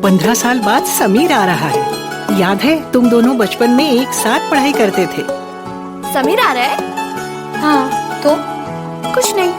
15 साल बाद समीर आ रहा है। याद है तुम दोनों बचपन में एक साथ पढ़ाई करते थे। समीर आ रहा है? हाँ तो कुछ नहीं।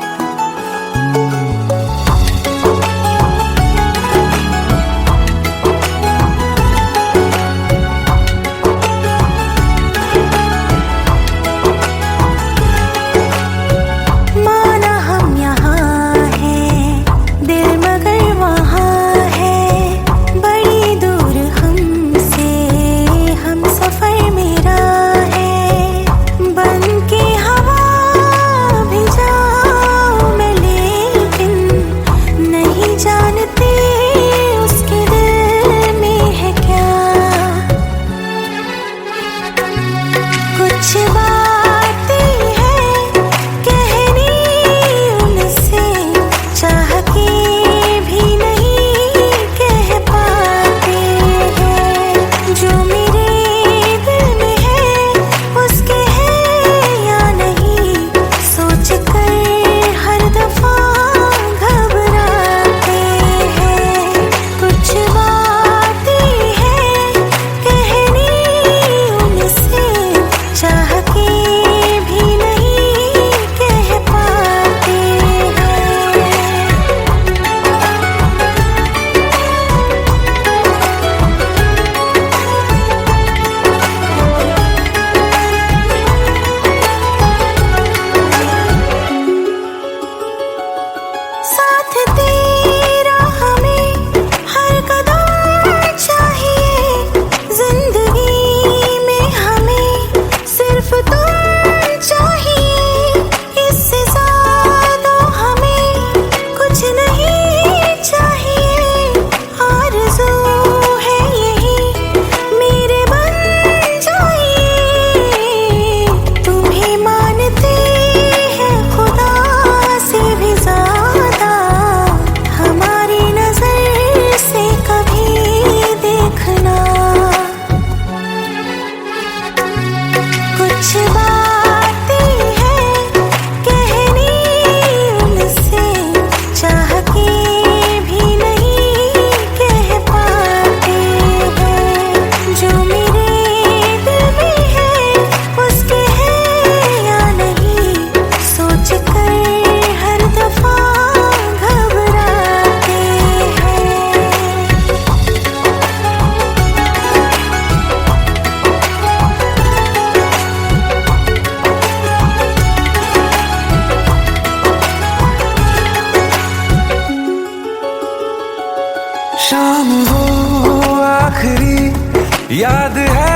शाम हो आखिरी याद है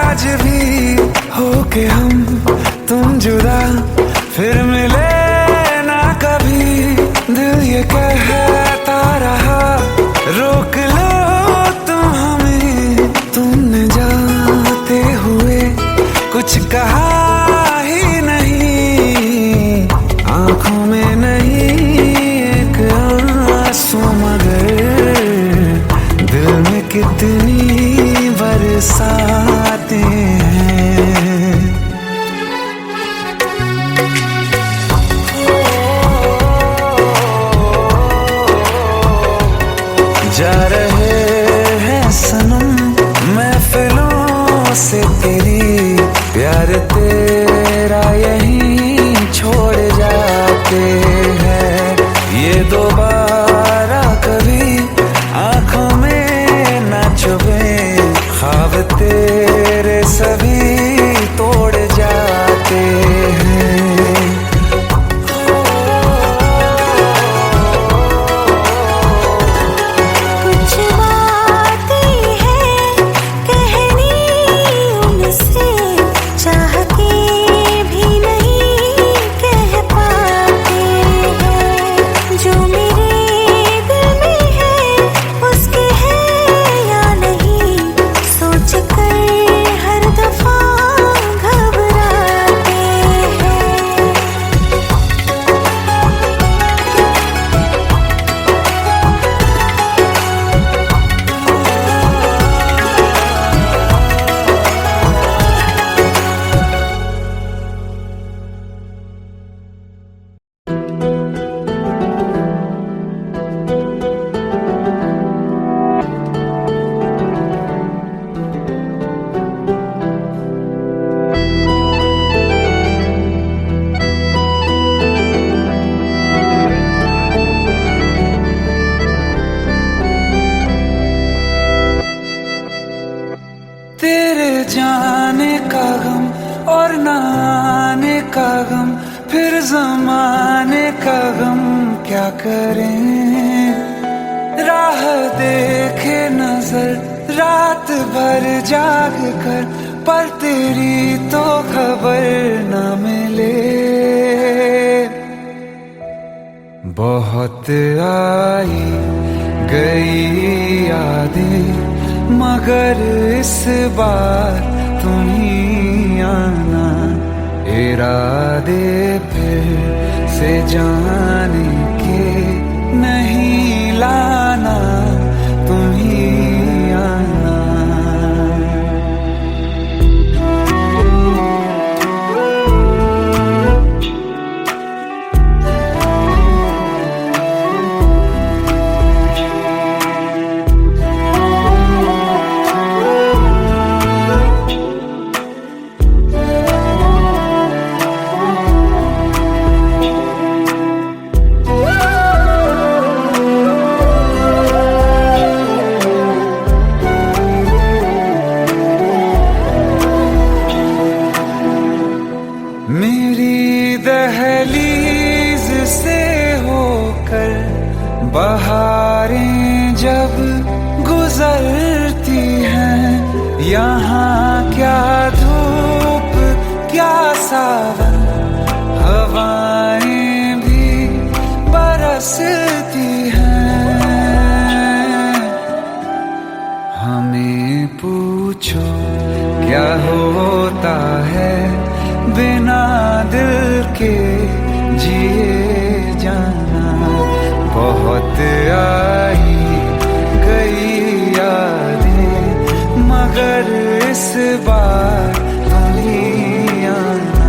आज भी, होके हम तुम जुदा फिर मिले ना कभी। दिल ये कहता रहा रोक लो तुम हमें, तुमने जाते हुए कुछ कहा ही नहीं। आंखों में नहीं एक आंसू मगर दिल में कितनी बरसाते हैं। जा रहे हैं सनम महफिलों से तेरी, प्यार तेरा यहीं छोड़ जाते हैं। ये दोबारा कभी आंखों में ना चुभे, ख्वाब तेरे सभी तोड़ जाते हैं। कुछ बातें हैं कहनी उनसे, चाह के भी नहीं कह पाते हैं। जो मेरे और न आने का गम, फिर जमाने का गम क्या करें। राह देखे नजर रात भर जाग कर, पर तेरी तो खबर न मिले। बहुत आई गई यादें, मगर इस बार तुम ही आना। इरादे फिर से जाने के नहीं लाना, तुम ही आना। मेरी दहलीज से होकर बहारें जब गुजरती हैं, यहाँ क्या धूप क्या सावन, हवाएं भी बरसती हैं। हमें पूछो क्या होता है बिना दिल के जिए जाना। बहुत आई गई यादें, मगर इस बार तुम ही आना।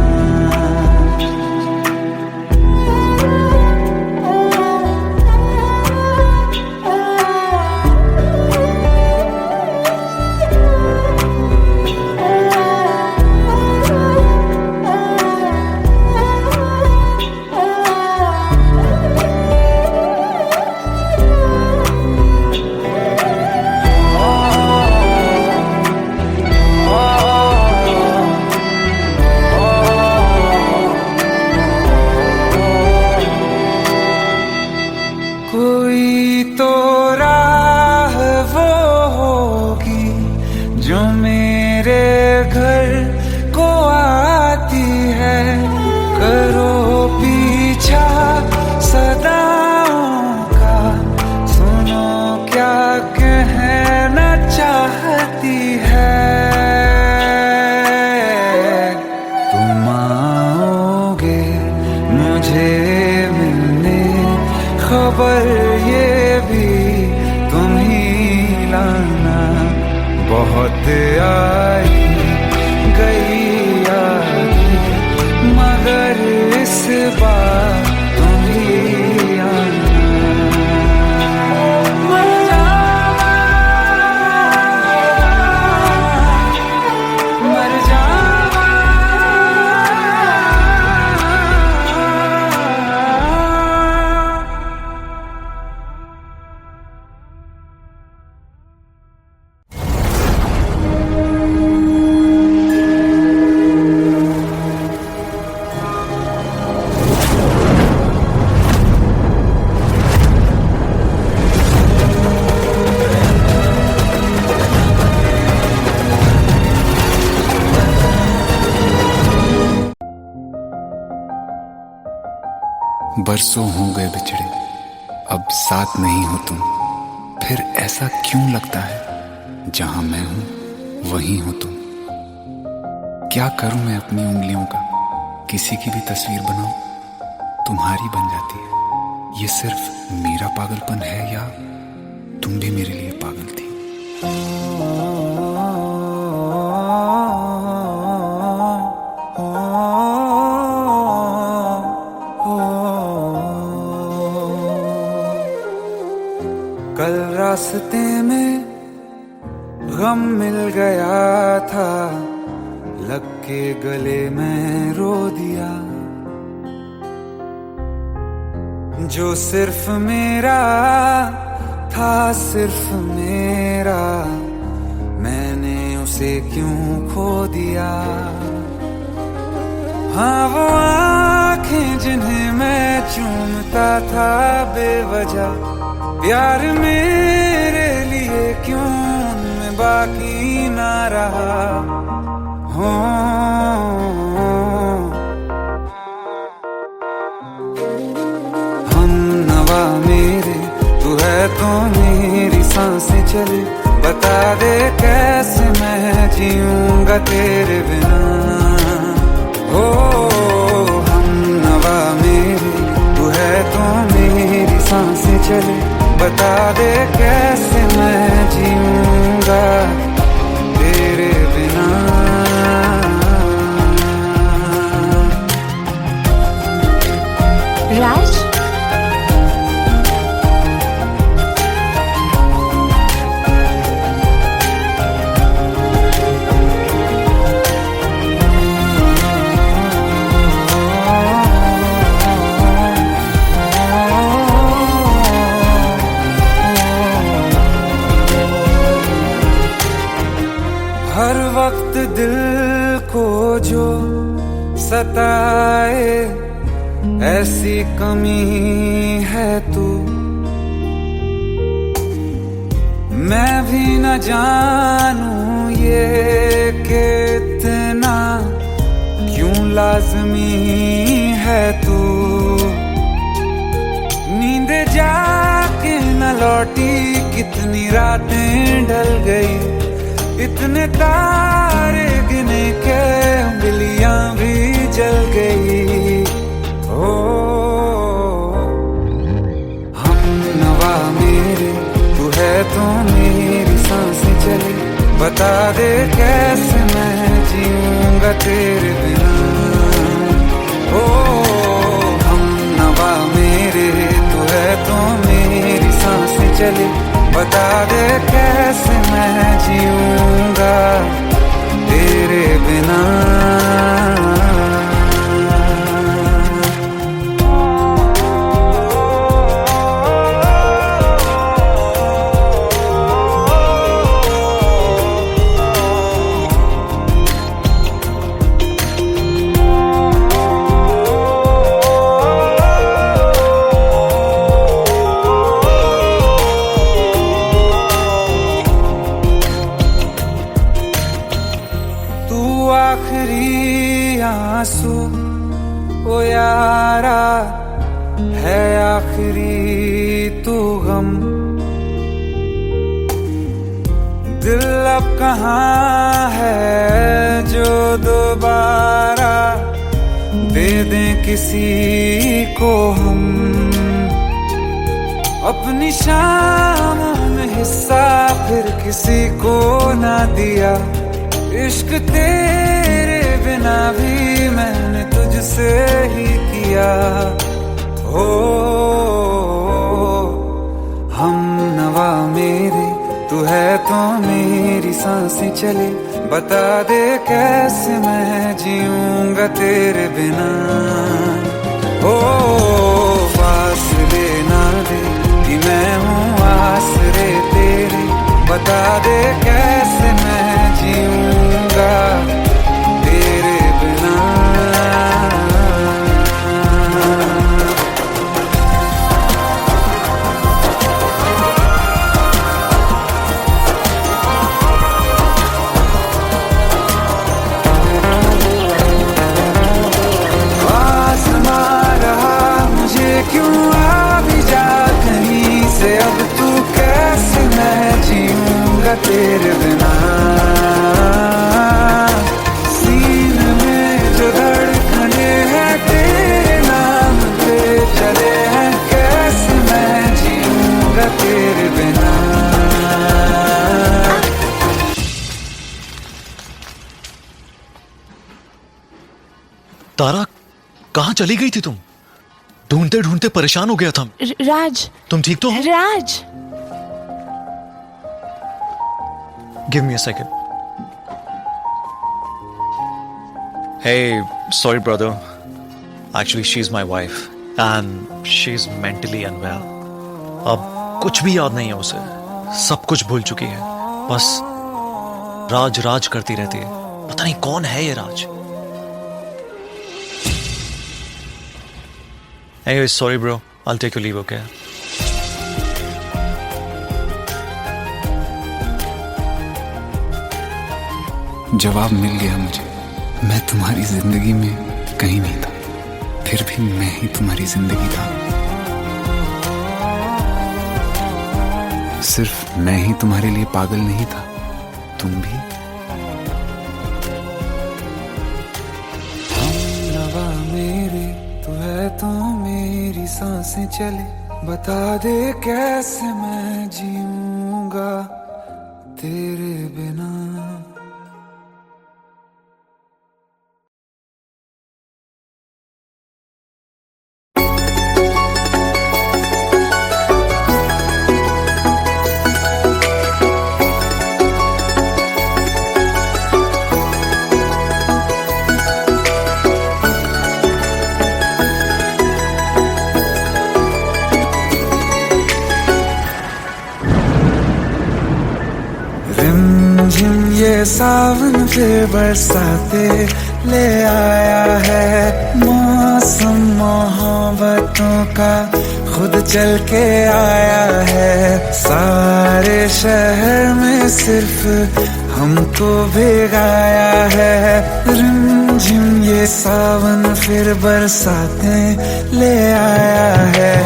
कोई तो राह वो होगी जो मेरे घर को आती है। करो पीछा सदाओं का, सुनो क्या कहना चाहती है। तुम आओगे मुझे मिलने, खबर ये भी तुम ही लाना। बहुत आई गई यादें, मगर इस बार तुम ही आना। मर जावा, मर जावा। बरसों हो गए बिछड़े, अब साथ नहीं हो तुम। फिर ऐसा क्यों लगता है जहां मैं हूं वहीं हो तुम। क्या करूं मैं अपनी उंगलियों का, किसी की भी तस्वीर बनाऊं तुम्हारी बन जाती है। ये सिर्फ मेरा पागलपन है या तुम भी मेरे लिए पागल थी। कल रास्ते में गम मिल गया था, लग के गले में रो दिया। जो सिर्फ मेरा था, सिर्फ मेरा, मैंने उसे क्यों खो दिया। हाँ वो आंखें जिन्हें मैं चूमता था बेवजह, प्यार मेरे लिए क्यों उनमें बाकी ना रहा हो। हम नवा मेरे तू है तो मेरी सांसें चले, बता दे कैसे मैं जीऊंगा तेरे बिना। हो हम नवा मेरे तू है तो मेरी सांसें चले, बता दे कैसे मैं जीऊंगा तेरे बिना। राज, हर वक्त दिल को जो सताए ऐसी कमी है तू, मैं भी न जानूं ये कि इतना क्यों लाज़मी है तू। नींद जाके न लौटी कितनी रातें ढल गई, इतने तारे गिने के उंगलियां भी जल गई। ओ हम नवा मेरे तू है तो मेरी सांसें चली, बता दे कैसे मैं जीऊंगा तेरे बिना। ओ हम नवा मेरे तू है तो मेरी सांसें चली, बता दे कैसे मैं जीऊंगा तेरे बिना। आखिरी आंसू ओ यारा है, आखिरी तू गम। दिल अब कहाँ है जो दोबारा दे दें किसी को हम, अपनी शामों में हिस्सा फिर किसी को ना दिया। इश्क तेरे बिना भी मैंने तुझसे ही किया। हो हम नवा मेरे तू है तो मेरी सांसें चले, बता दे कैसे मैं जीऊंगा तेरे बिना। ओ फासले ना दे कि मैं हूँ आसरे तेरे, बता दे कैसे मैं जीऊंगा तेरे बिना। आसमां रहा मुझे क्यों आ भी जा कहीं से, अब तू कैसे मैं जीऊंगा तेरे बिना। सीने में जो धड़कने हैं तेरे नाम पे चले हैं, कैसे मैं जीऊंगा तेरे बिना। तारा, कहाँ चली गई थी तुम? ढूंढते ढूंढते परेशान हो गया था। राज, तुम ठीक तो हो? Raj, give me a second. Hey, sorry brother. Actually, she's my wife and she's mentally unwell. अब कुछ भी याद नहीं है उसे, सब कुछ भूल चुकी है, बस राज राज करती रहती है। पता नहीं कौन है ये राज। Anyway, sorry bro, I'll take your leave, okay? जवाब मिल गया मुझे। मैं तुम्हारी जिंदगी में कहीं नहीं था, फिर भी मैं ही तुम्हारी जिंदगी था। सिर्फ मैं ही तुम्हारे लिए पागल नहीं था, तुम भी। हमनवा मेरे तू है तो मेरी सांसें चले, बता दे कैसे मैं जीऊंगा तेरे बिना। रिमझिम ये सावन फिर बरसाते ले आया है, मौसम मोहब्बतों का खुद चल के आया है। सारे शहर में सिर्फ हमको भिगाया है। रिमझिम ये सावन फिर बरसाते ले आया है।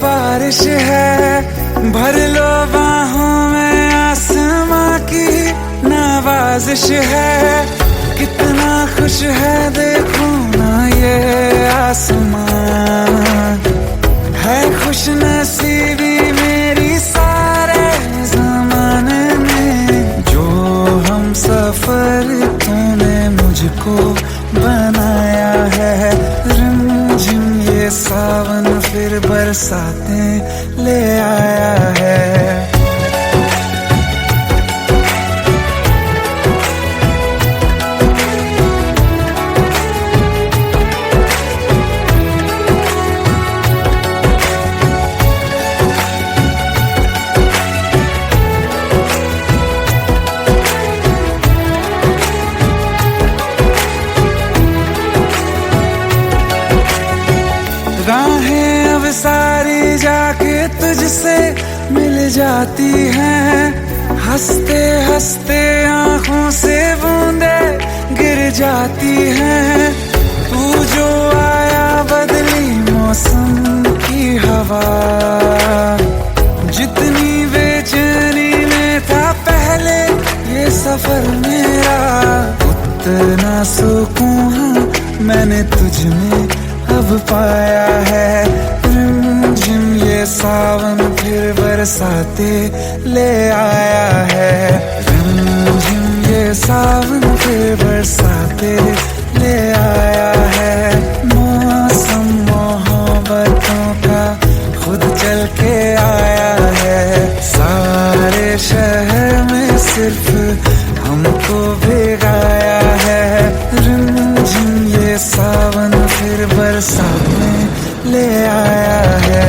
बारिश है भर लो बाहों में, आसमां की नवाजिश है। कितना खुश है देखो ना ये आसमां, है खुश नसीबी मेरी सारे ज़माने में। जो हम सफर तूने मुझको बनाया है। रिमझिम ये सावन फिर बरसाते ले आया है। राहें अब सारी जाके तुझसे मिल जाती हैं, हंसते हंसते आंखों से बूंदे गिर जाती हैं। तू जो आया बदली मौसम की हवा, जितनी बेचैनी में था पहले ये सफर मेरा, उतना सुकून मैंने तुझ में अब पाया है। रिमझिम ये सावन फिर बरसाते ले आया है। रिमझिम ये सावन फिर बरसाते ले आया है। मौसम मोहब्बतों का खुद चल के आया है। सारे शहर में सिर्फ हमको भिगाया है। रिमझिम ये सावन फिर बरसाते ले आया है।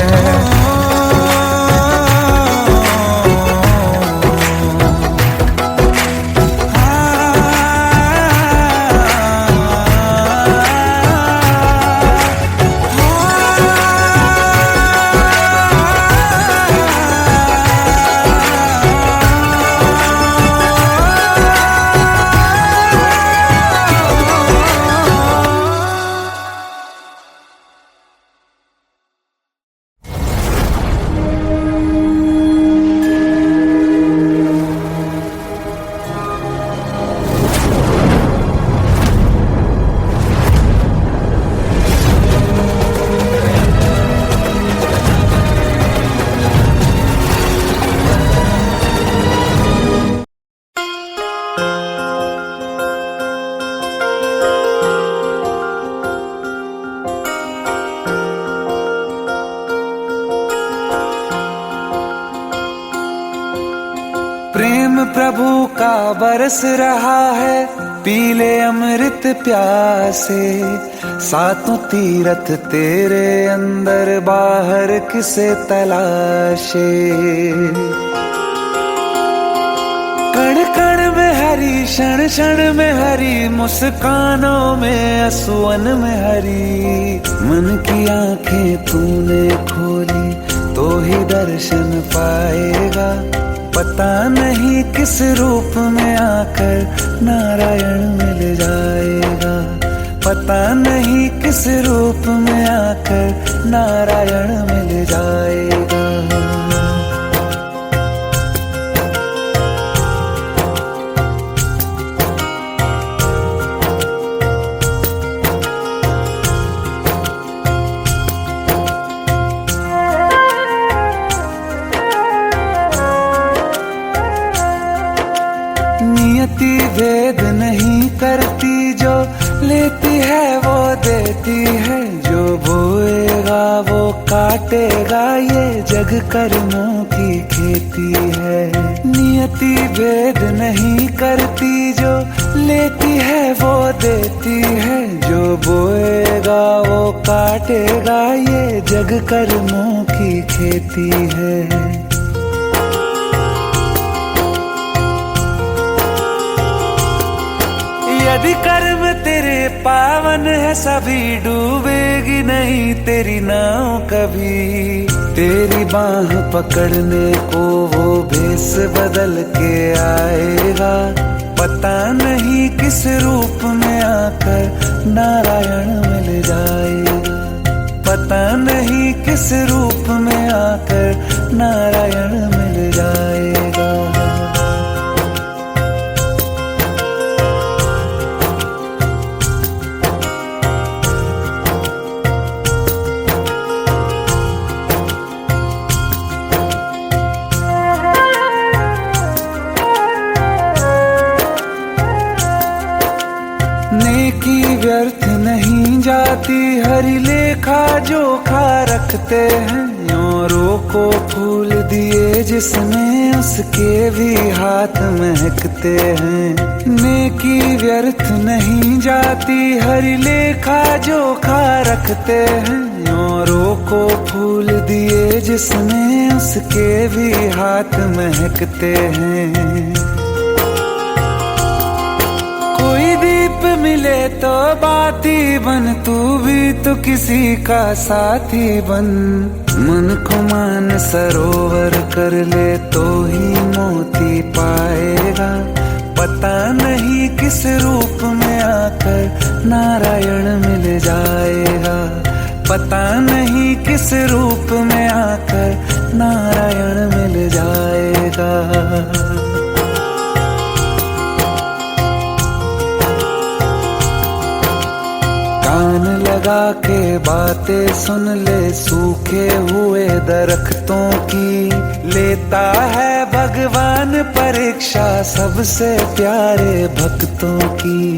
प्रेम प्रभु का बरस रहा है, पीले अमृत प्यासे। सातों तीरथ तेरे अंदर बाहर किसे तलाशे। कण कण में हरी, क्षण क्षण में हरी, मुस्कानों में असुवन में हरी। मन की आंखें तूने खोली तो ही दर्शन पाएगा। पता नहीं किस रूप में आकर नारायण मिल जाएगा। पता नहीं किस रूप में आकर नारायण मिल जाएगा। नियति भेद नहीं करती, जो लेती है वो देती है। जो बोएगा वो काटेगा, ये जग कर्मों की खेती है। नियति भेद नहीं करती, जो लेती है वो देती है। जो बोएगा वो काटेगा, ये जग कर्मों की खेती है। यदि कर्म तेरे पावन है, सभी डूबेगी नहीं तेरी नाव कभी। तेरी बाह पकड़ने को वो भेष बदल के आएगा। पता नहीं किस रूप में आकर नारायण मिल जाएगा। पता नहीं किस रूप में आकर नारायण मिल जाएगा। नेकी व्यर्थ नहीं जाती, हरि लेखा जोखा रखते हैं। औरों को फूल दिए जिसने, उसके भी हाथ महकते हैं। नेकी व्यर्थ नहीं जाती, हरि लेखा जोखा रखते हैं। औरों को फूल दिए जिसने, उसके भी हाथ महकते हैं। कोई दीप मिले तो बाती बन, तू भी तो किसी का साथी बन। मन को मान सरोवर कर ले तो ही मोती पाएगा। पता नहीं किस रूप में आकर नारायण मिल जाएगा। पता नहीं किस रूप में आकर नारायण मिल जाएगा। कान लगा के बातें सुन ले, सूखे हुए दरख्तों की। लेता है भगवान परीक्षा सबसे प्यारे भक्तों की।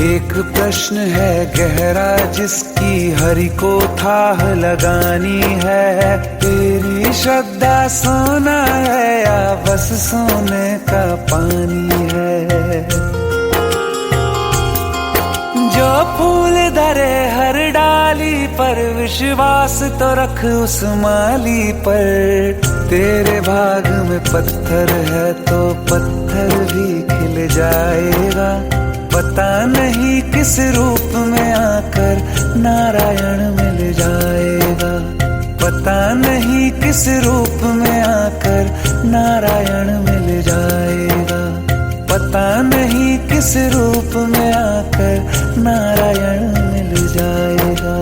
एक प्रश्न है गहरा जिसकी हरि को थाह लगानी है। तेरी श्रद्धा सोना है या बस सोने का पानी है। जो फूल धरे हर डाली पर, विश्वास तो रख उस माली पर। तेरे भाग में पत्थर है तो पत्थर भी खिल जाएगा। पता नहीं किस रूप में आकर नारायण मिल जाएगा। पता नहीं किस रूप में आकर नारायण मिल जाएगा। पता नहीं किस रूप में आकर नारायण मिल जाएगा।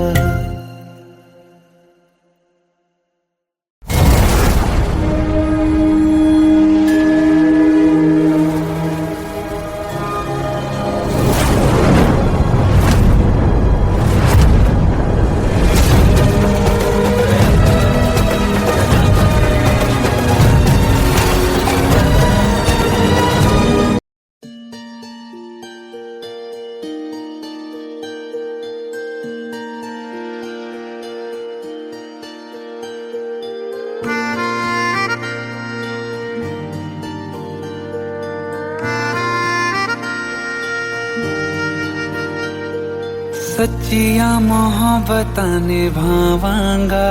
सच्चिया मोहब्बतां निभावांगा,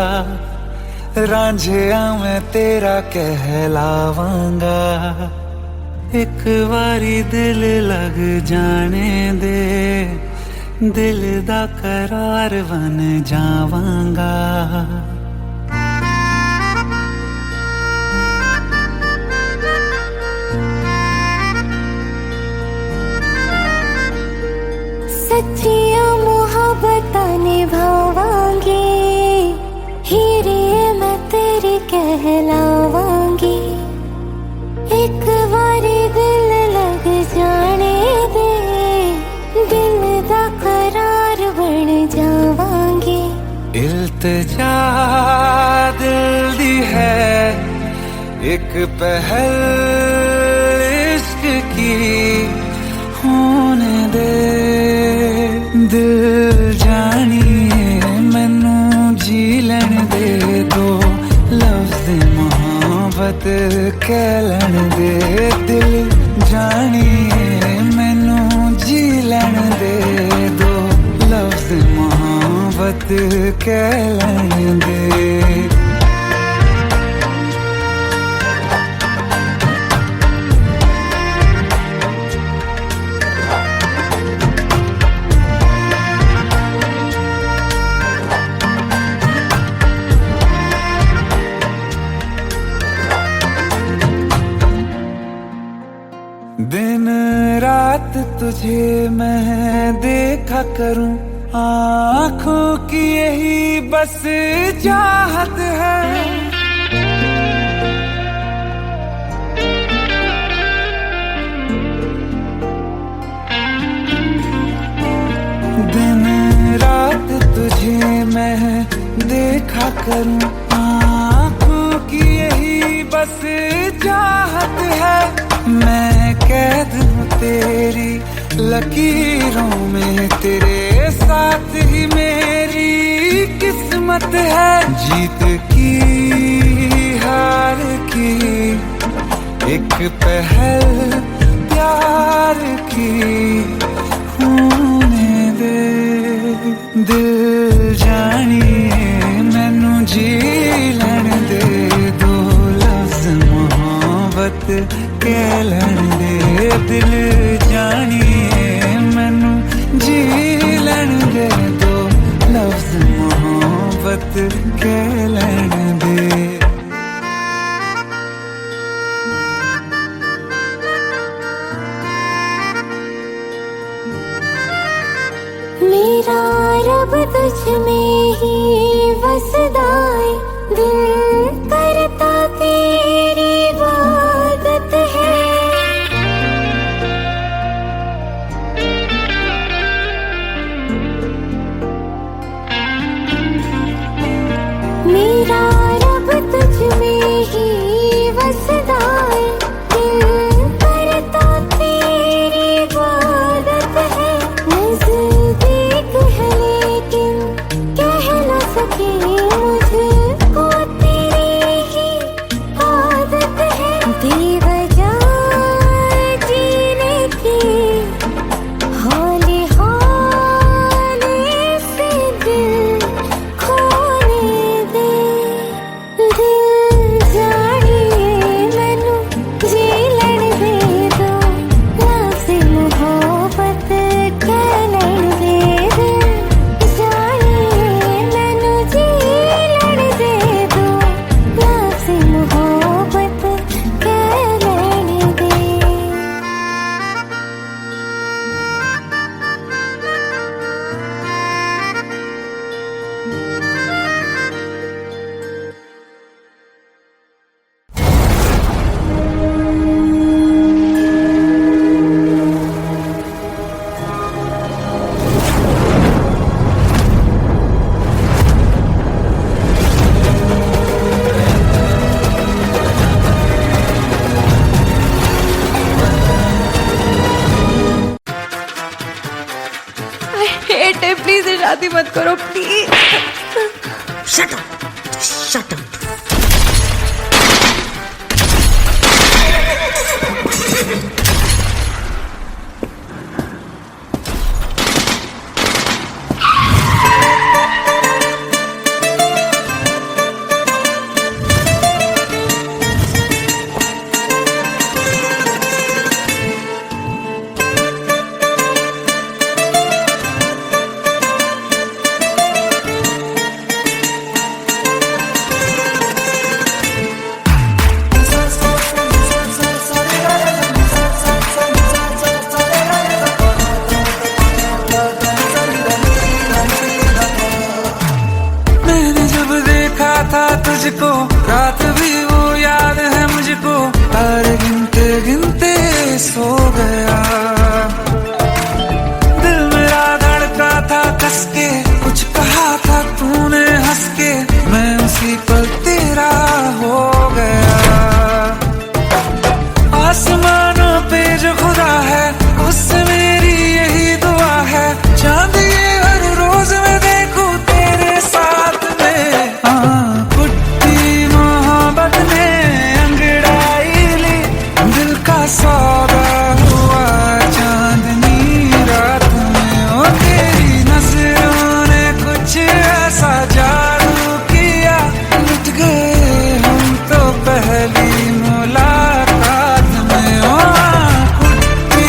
रांझिया मैं तेरा कहलावांगा। एक बारी दिल लग जाने दे, दिल दा करार बन जावांगा। सच्चिया मोहब्बतां निभावांगी, हीरे मैं तेरी कहलावांगी। एक बारी दिल लग जाने दे, दिल दा करार बन जावांगी। इल्तिजा दिल दी है एक पहल इश्क की, होने दे दिल जानिए मैनू जी लैन दे दो, लफ्ज़ मोहब्बत कह लैन दे। दिल जानिए मैनू जी लैन दे दो, लफ्ज़ मोहब्बत कह लैन दे। दिन रात तुझे मैं देखा करूं, आँखों की यही बस चाहत है। दिन रात तुझे मैं देखा करूं, आँखों की यही बस चाहत है। मैं कैद हूँ तेरी लकीरों में, तेरे साथ ही मेरी किस्मत है। जीत की हार की एक पहल प्यार की, होने दे दिल जानिए मैनू जी लैन दे दो, लफ्ज़ मोहब्बत कह लैन दे। दिल जानिए मैनू जी लैन दे दो, लफ्ज़ मोहब्बत कह लैन दे। मेरा रब तुझ में ही वसदा है, दिल करता तेरी इबादत है। मेरा रब तुझ में ही वसदा है, दिल करता तेरी इबादत है। नज़दीक है लेकिन कह न सके, मुझको तेरी ही आदत है। बेवजह जीने की हौले हौले से दिल खोने दे। दिल जानिए मैनू जी लैन दे दो, लफ्ज़ मोहब्बत कह लैन दे। दिल जानिए मैनू जी लैन दे दो, लफ्ज़ मोहब्बत कह लैन दे। हेट है, प्लीज शादी मत करो please. Shut up! Shut up! तुझको, रात भी वो याद है मुझको, तारे गिनते गिनते सो गया। दिल मेरा धड़का था कस के, कुछ कहा था तूने हंस के, मैं उसी पल तेरा हो गया। आसमानों पे जो खुदा है, उससे मेरी यही दुआ है, चांद ये हर रोज मैं देखूं तेरे साथ में। कुट्टी मोहब्बत ने अंगड़ाई ली, दिल का सौदा हुआ चांदनी रात में। ओ तेरी नजरों ने कुछ ऐसा जादू किया, लुट गए हम तो पहली मुलाकात में। ओ कुट्टी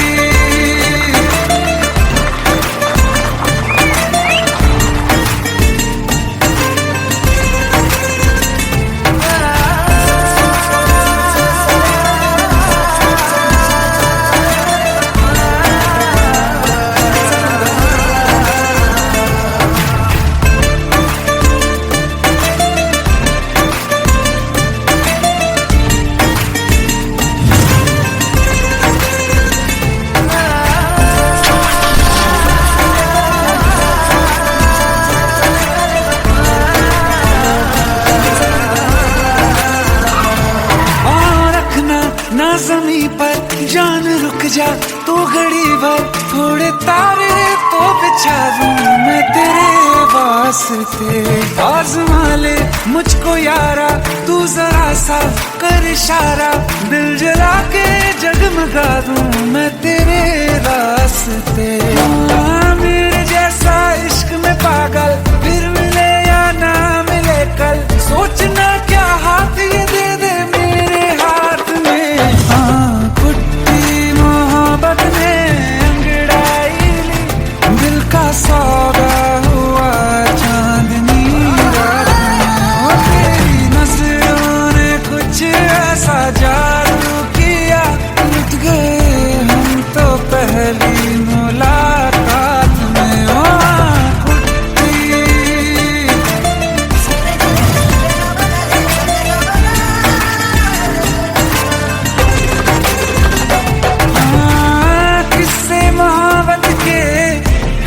ना ज़मीं पर जान रुक जा तू घड़ी भर, थोड़े तारे तो बिछा दूं मैं तेरे वास्ते। आज़मा ले मुझको यारा, तू जरा सा कर इशारा, दिल जला के जगमगा दूं मैं तेरे रास्ते। मेरे जैसा इश्क में पागल फिर मिले या ना मिले कल, सोचना क्या हाथ ये दे दे मेरे हाथ में। कुट्टी मोहब्बत ने अंगड़ाई ली, दिल का सौदा हुआ चांदनी रात में। ओ तेरी नजरों ने कुछ ऐसा जादू किया, लुट गए हम तो पहली मुलाकात में। ओ कुट्टी किस्से मोहब्बत के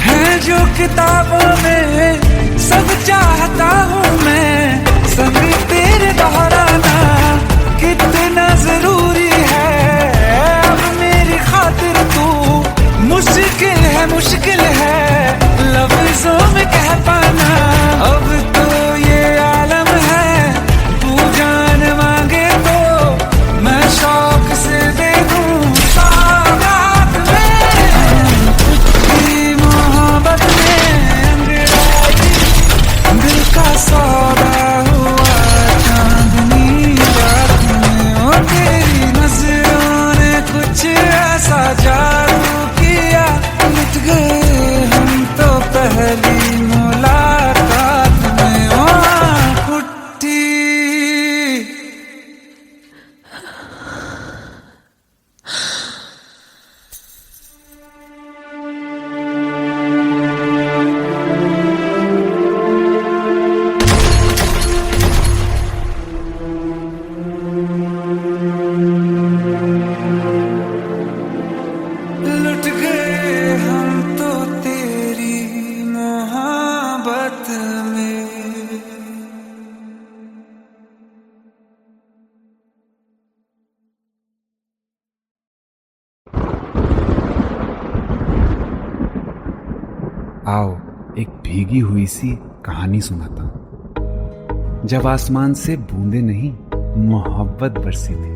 हैं जो किताबों में, सब चाहता हूँ मैं संग तेरे दोहराना, कितना जरूरी है अब मेरी खातिर तू। मुश्किल है लफ्जों में कह पाना, अब तो ये आलम है, तू जान मांगे तो मैं शौक से दे दूं सौगात में। कुट्टी मोहब्बत ने अंगड़ाई, दिल का सौदा हुआ चांदनी रात में। ओ तेरी नजरों ने कुछ ऐसा जादू किया, लुट गए हम तो पहली मुलाकात में। ओ कुट्टी लुट गए हम तो तेरी मोहब्बत में। आओ एक भीगी हुई सी कहानी सुनाता हूं। जब आसमान से बूंदे नहीं मोहब्बत बरसी थी,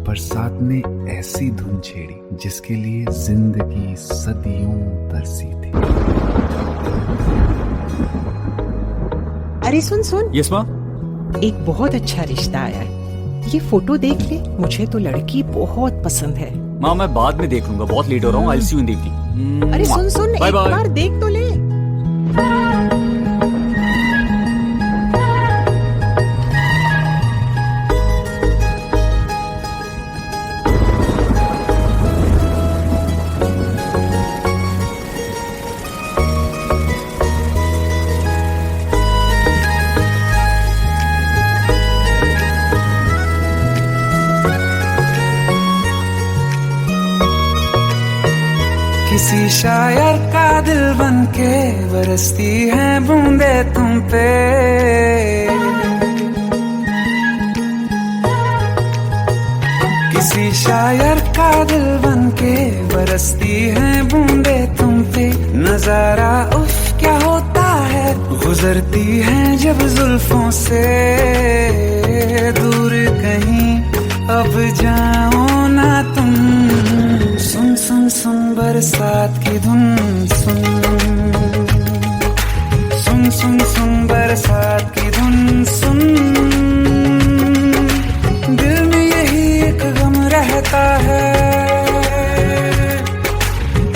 बरसात ने ऐसी धुन छेड़ी जिसके लिए जिंदगी सदियों तरसी थी। अरे सुन सुन, यस माँ। एक बहुत अच्छा रिश्ता आया है, ये फोटो देख ले, मुझे तो लड़की बहुत पसंद है। माँ मैं बाद में देख लूंगा, बहुत लेट हो रहा हूँ। आई सी यू इन द इवनिंग। अरे सुन सुन, एक बार देख तो ले। किसी शायर का दिल बनके बरसती है बूंदे तुम पे। किसी शायर का दिल बनके बरसती है बूंदे तुम पे। नजारा उफ क्या होता है, गुजरती है जब जुल्फों से। दूर कहीं अब जाओ ना तुम, सुन सुन सुन बरसात की धुन सुन। सुन सुन सुन बरसात की धुन सुन। दिल में यही एक गम रहता है,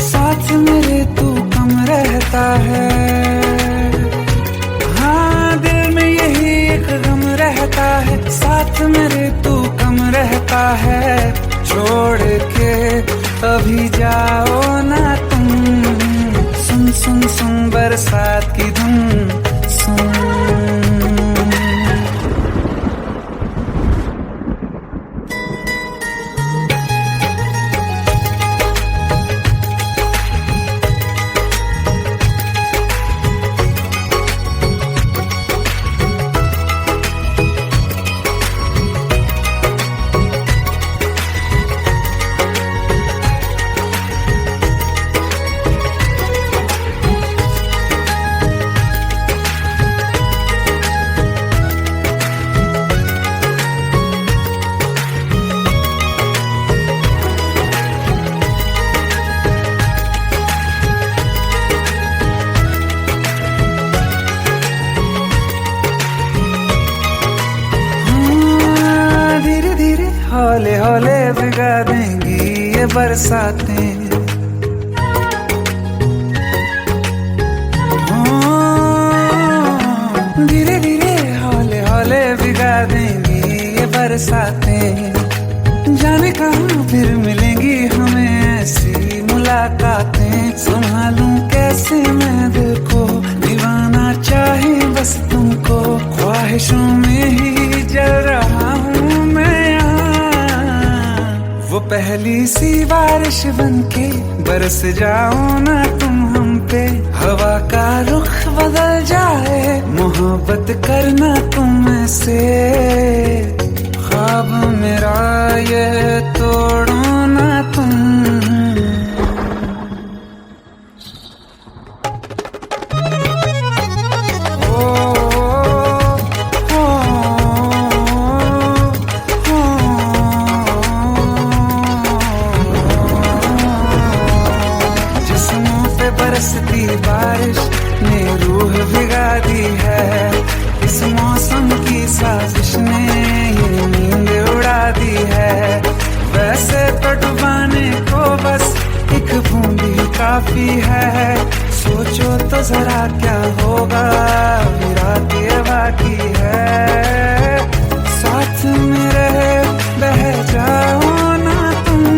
साथ मेरे तू कम रहता है। हाँ दिल में यही एक गम रहता है, साथ मेरे तू कम रहता है। छोड़ के अभी जाओ ना तुम, सुन सुन सुन बरसात की धुन सुन। हौले हौले भिगा देंगी ये बरसातें। धीरे धीरे हौले हौले भिगा देंगी ये बरसातें। जाने कहाँ फिर मिलेंगी हमें ऐसी मुलाकातें। संभालूं कैसे मैं दिल को, दीवाना चाहे बस तुमको। ख्वाहिशों में ही जल रहा हूँ मैं यहाँ। वो पहली सी बारिश बनके बरस जाओ ना तुम हम पे। हवा का रुख बदल जाए, मोहब्बत करना तुम ऐसे। ख्वाब मेरा ये तोड़ो ना तुम। बरसती बारिश ने रूह भिगा दी है। इस मौसम की साजिश ने ये नींद उड़ा दी है। वैसे तो डुबाने को बस एक बूंद ही काफी है। सोचो तो जरा क्या होगा, रात ये बाकी है। साथ मेरे बह जाओ ना तुम।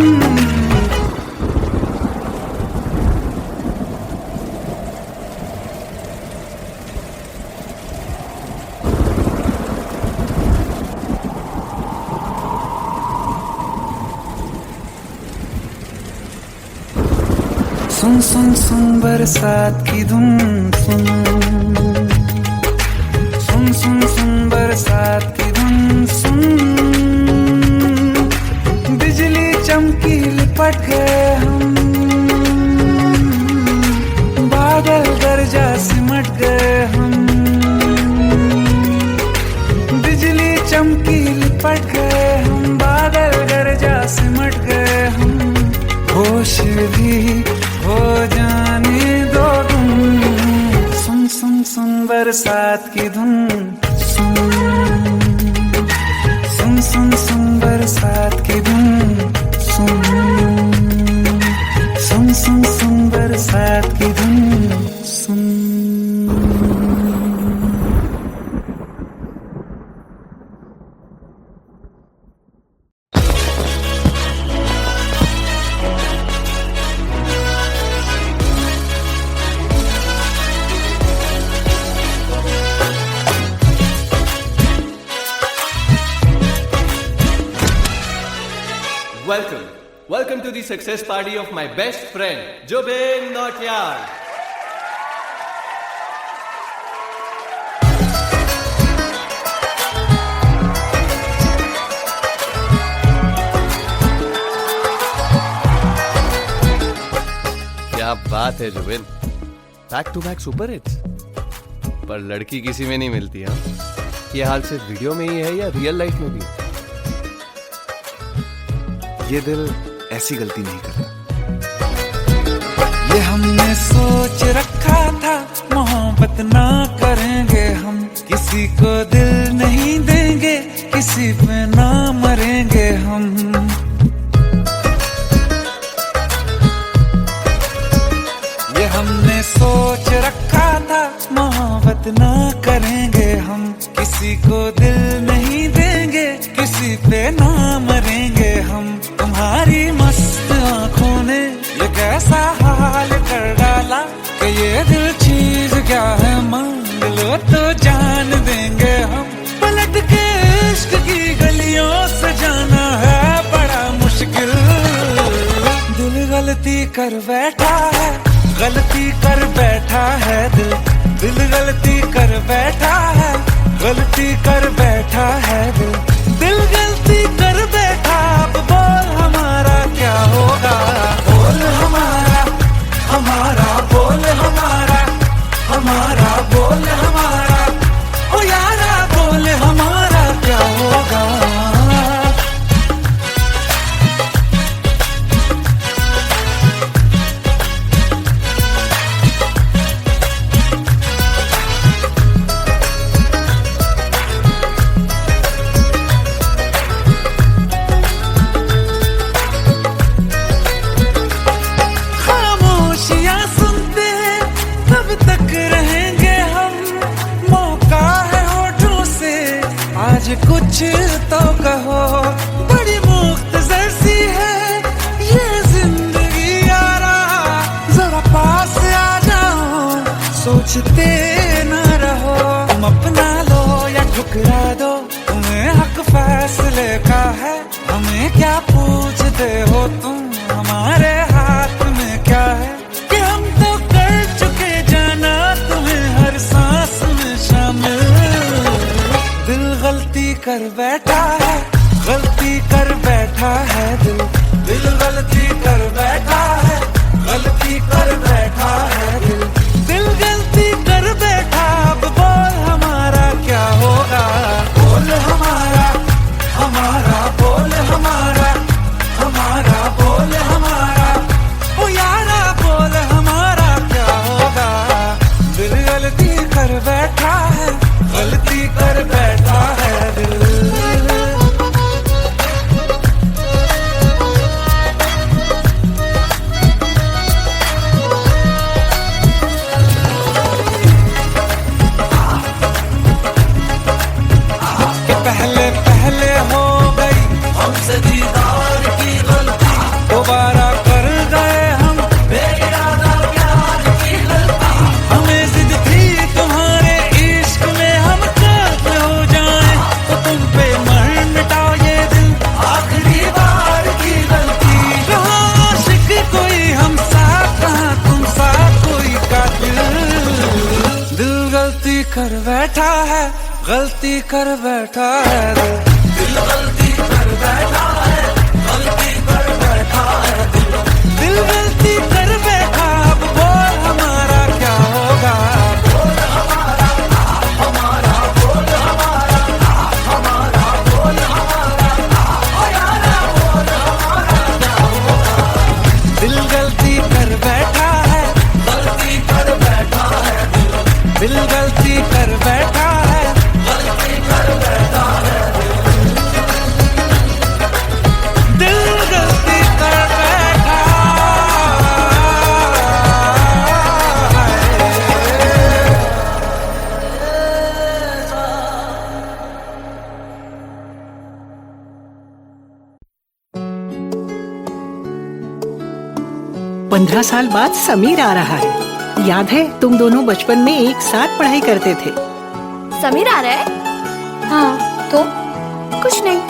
सुन सुन सुन बरसात की धुन सुन। सुन सुन सुन बरसात की धुन सुन। बिजली चमकी लिपट गए हम, बादल गरजा सिमट गए हम। बिजली चमकी लिपट गए हम, बादल गरजा सिमट गए हम। होश भी हो जाने दो तुम, सुन सुन सुन बरसात की धुन सुन। सुन सुन सुन बरसात की धुन सुन। सुन सुन सुन बरसात की धुन सुन। Welcome Welcome to the success party of my best friend, Jobin Notyal. क्या बात है Zubin, back to back super hits. पर लड़की किसी में नहीं मिलती। हाँ, ये हाल सिर्फ वीडियो में ही है या रियल लाइफ में भी? ये दिल ऐसी गलती नहीं करता। ये हमने सोच रखा था मोहब्बत ना करेंगे हम, किसी को दिल नहीं देंगे, किसी पे ना मरेंगे हम। ये हमने सोच रखा था मोहब्बत ना करेंगे हम, किसी को दिल नहीं देंगे, किसी पे ना मरेंगे हम। तुम्हारी मस्त आंखों ने ये कैसा हाल कर डाला कि ये दिल चीज क्या है मांग लो तो जान देंगे हम। पलट के इश्क की गलियों से जाना है बड़ा मुश्किल। दिल गलती कर बैठा है, गलती कर बैठा है दिल, दिल गलती कर बैठा है, गलती कर बैठा है दिल, दिल गलती कर बैठा। अब बोल हमारा क्या होगा, बोल हमारा, हमारा बोल हमारा, हमारा बोल हमारा, ओ यारा बोल हमारा क्या होगा। कुछ तो कहो, बड़ी मुख्तसर सी है ये जिंदगी यारा, जरा पास आ जाओ, सोचते न रहो। तुम अपना लो या ठुकरा दो, तुम्हें हक फैसले का है, हमें क्या पूछते हो तुम, हमारे हाथ में क्या है कि हम तो कर चुके जाना तुम्हें हर सांस में शामिल। दिल गलती कर बैठा है, गलती कर बैठा है दिल, दिल गलती कर बैठा है, गलती कर बैठा है दिल, दिल गलती कर बैठा। अब बोल हमारा क्या होगा, बोल हमारा, हमारा बोल हमारा, हमारा बोल हमारा, ओ यारा बोल हमारा क्या होगा। दिल गलती कर बैठा है, गलती कर बैठा है दिल। कि पहले पहले हो गई हमसे दीदार की गलती, दोबारा कर गए हम बेइरादा प्यार की गलती। हमें जिद थी तुम्हारे इश्क में हम कब हो जाएं, तो तुम पे मर मिटाओ ये दिल, आखिरी बार की गलती। कहाँ आशिक कोई हम साथ, कहाँ तुम साथ कोई कातिल। दिल गलती कर बैठा है, गलती कर बैठा है दिल, दिल गलती कर बैठा है, गलती कर बैठा है दिल, दिल गलती कर बैठा। अब बोल हमारा क्या होगा, बोल हमारा, हमारा बोल हमारा, हमारा बोल हमारा, ओ यारा बोल हमारा क्या होगा। दिल गलती कर बैठा है, गलती कर बैठा है दिल, दिल गलती कर बैठा है, गलती कर बैठा है दिल, दिल गलती कर बैठा है। 15 साल बाद समीर आ रहा है। याद है तुम दोनों बचपन में एक साथ पढ़ाई करते थे। समीर आ रहा है? हाँ, तो कुछ नहीं।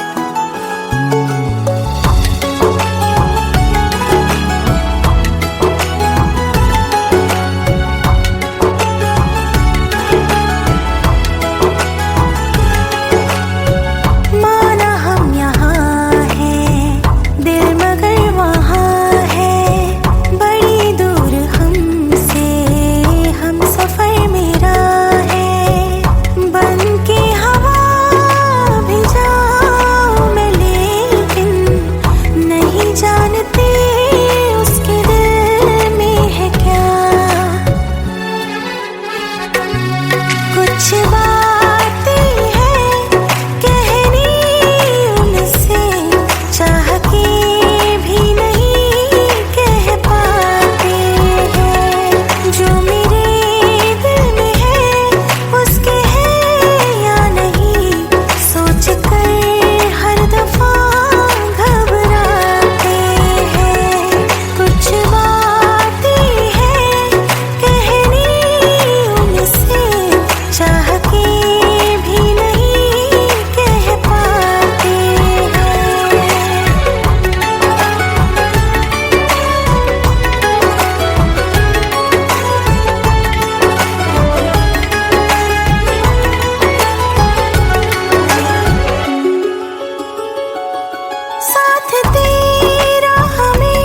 साथ तेरा हमें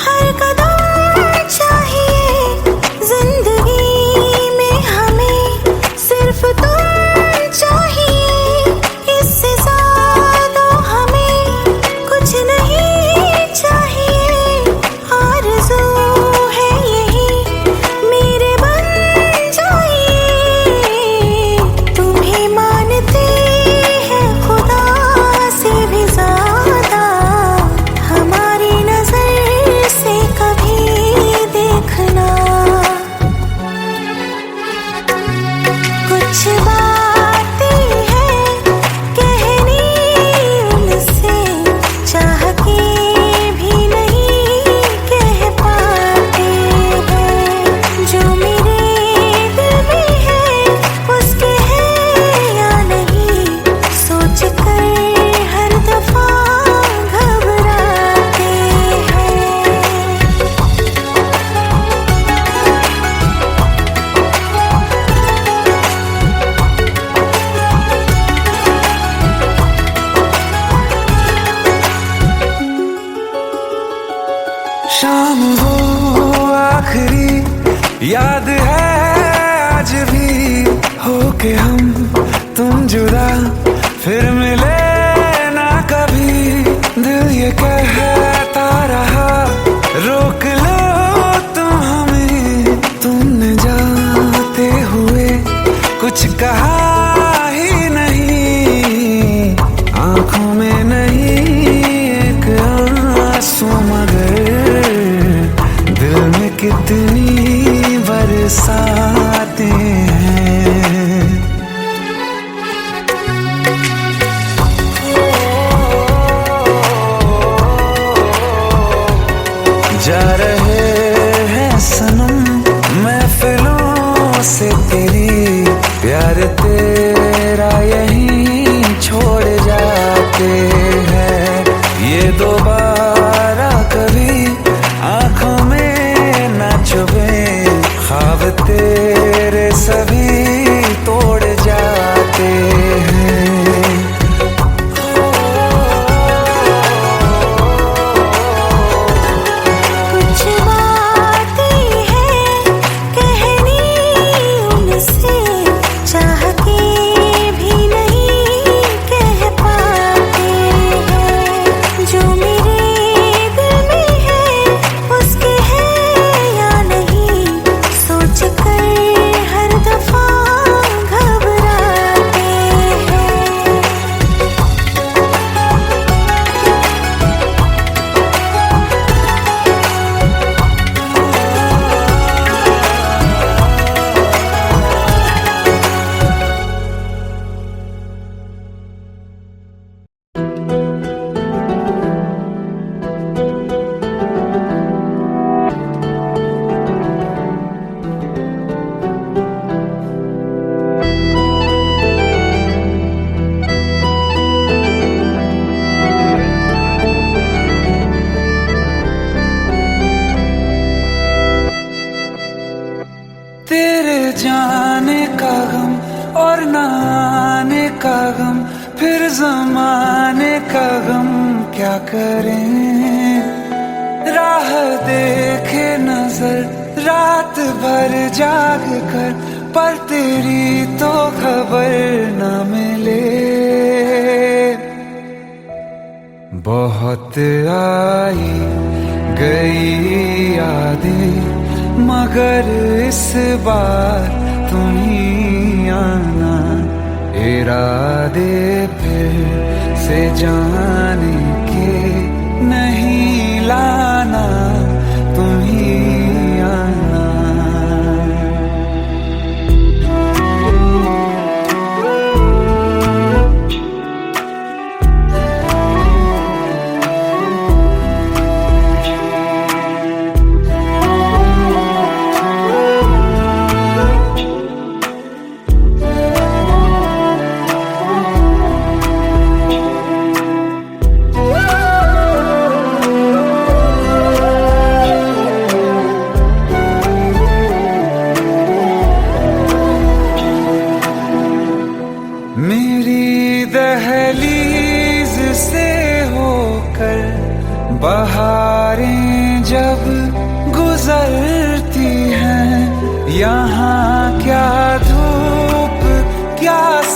हर कदम चाहिए, जिंदगी में हमें सिर्फ तुम चाहिए, इससे ज्यादा हमें कुछ नहीं चाहिए। आरज़ू है यही मेरे बन जाइए, तुम्हें मानते हैं खुदा से भी ज्यादा, हमारी नजर से कभी देखना। कुछ बातें हैं कहनी उनसे, चाह के भी नहीं कह पाते हैं, जो मेरे दिल में है उसके है या नहीं, सोच कर हर दफा घबराते हैं। शाम हो आखिरी याद है आज भी, होके हम तुम जुदा फिर मिले ना कभी। दिल ये कहता रहा रोक लो तुम हमें, तुमने जाते हुए कुछ कहा ही नहीं, आंखों में नहीं एक आंसू मगर दिल में कितनी बरसाते हैं। जा रहे हैं सनम महफिलों से तेरी, प्यार तेरा यहीं छोड़ जाते हैं, ये दोबारा कभी आंखों में ना चुभे, ख्वाब तेरे सभी तोड़ जाते हैं। कुछ बातें हैं कहनी उनसे, चाह के भी नहीं कह पाते हैं, जो मेरे दिल में है उसके है या नहीं, सोच कर हर दफा घबराते हैं। तेरे जाने का गम और न आने का गम, फिर जमाने का गम क्या करें। राह देखे नजर रात भर जाग कर, पर तेरी तो खबर न मिले। बहुत आई गई यादें मगर इस बार तुम ही आना, इरादे फिर से जाने के नहीं लाना, तुम ही आना।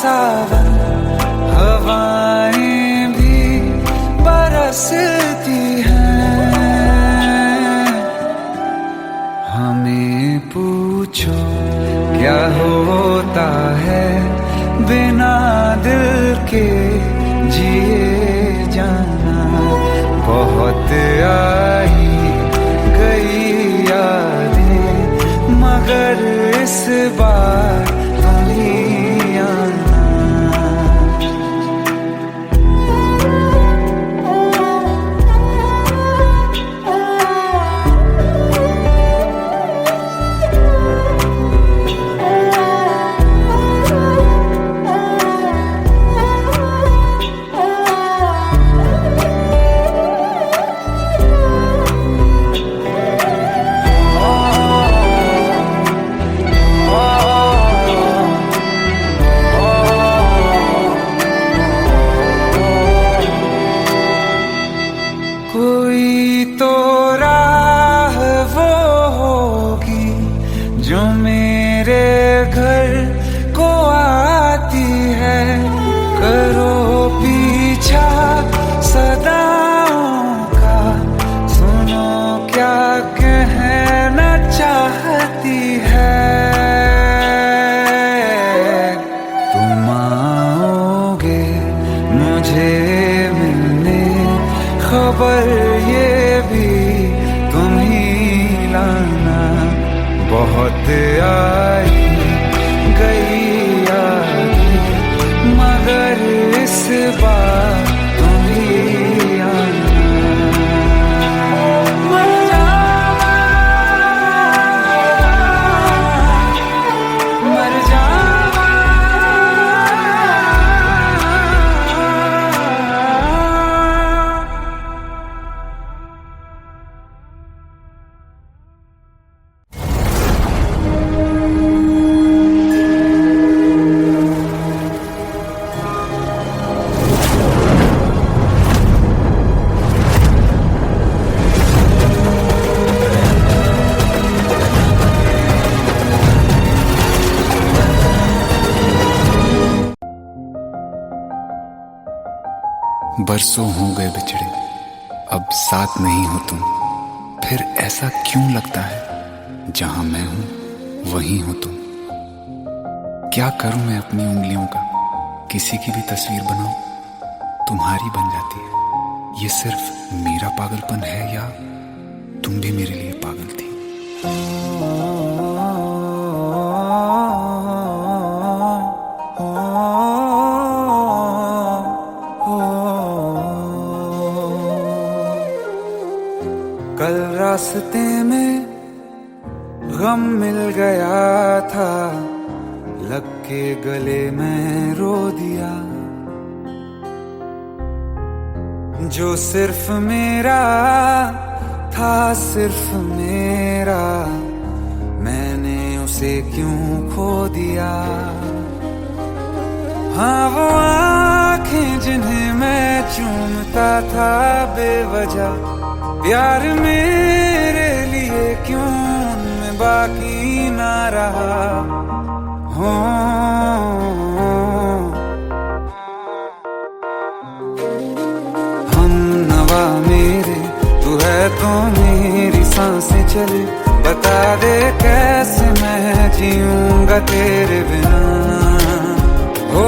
सावन हवाएं भी बरसती हैं। हमें पूछो क्या होता है बिना दिल के जिए जाना। बहुत आई गई यादें मगर इस बार तुम ही आना। कोई तो राह वो होगी जो मेरे घर को आती है। करो पीछा सदाओं का, सुनो क्या कहना चाहती है। तुम आओगे मुझे मिलने, खबर ये भी तुम ही लाना। बहुत आई गई यादें मगर इस बार तुम ही आना। मर जावा, मर जावा। बरसों हो गए बिछड़े, अब साथ नहीं हो तुम। फिर ऐसा क्यों लगता है जहां मैं हूं वहीं हो तुम। क्या करूं मैं अपनी उंगलियों का, किसी की भी तस्वीर बनाऊं तुम्हारी बन जाती है। ये सिर्फ मेरा पागलपन है या तुम भी मेरे लिए पागल थी। कल रास्ते में गम मिल गया था, लग के गले में रो दिया। जो सिर्फ मेरा था, सिर्फ मेरा, मैंने उसे क्यों खो दिया। हाँ वो आँखें जिन्हें मैं चूमता था बेवजह, प्यार मेरे लिए क्यों उनमें बाकी ना रहा। हो हम नवा मेरे, तू है तो मेरी सांसें चले। बता दे कैसे मैं जीऊंगा तेरे बिना। हो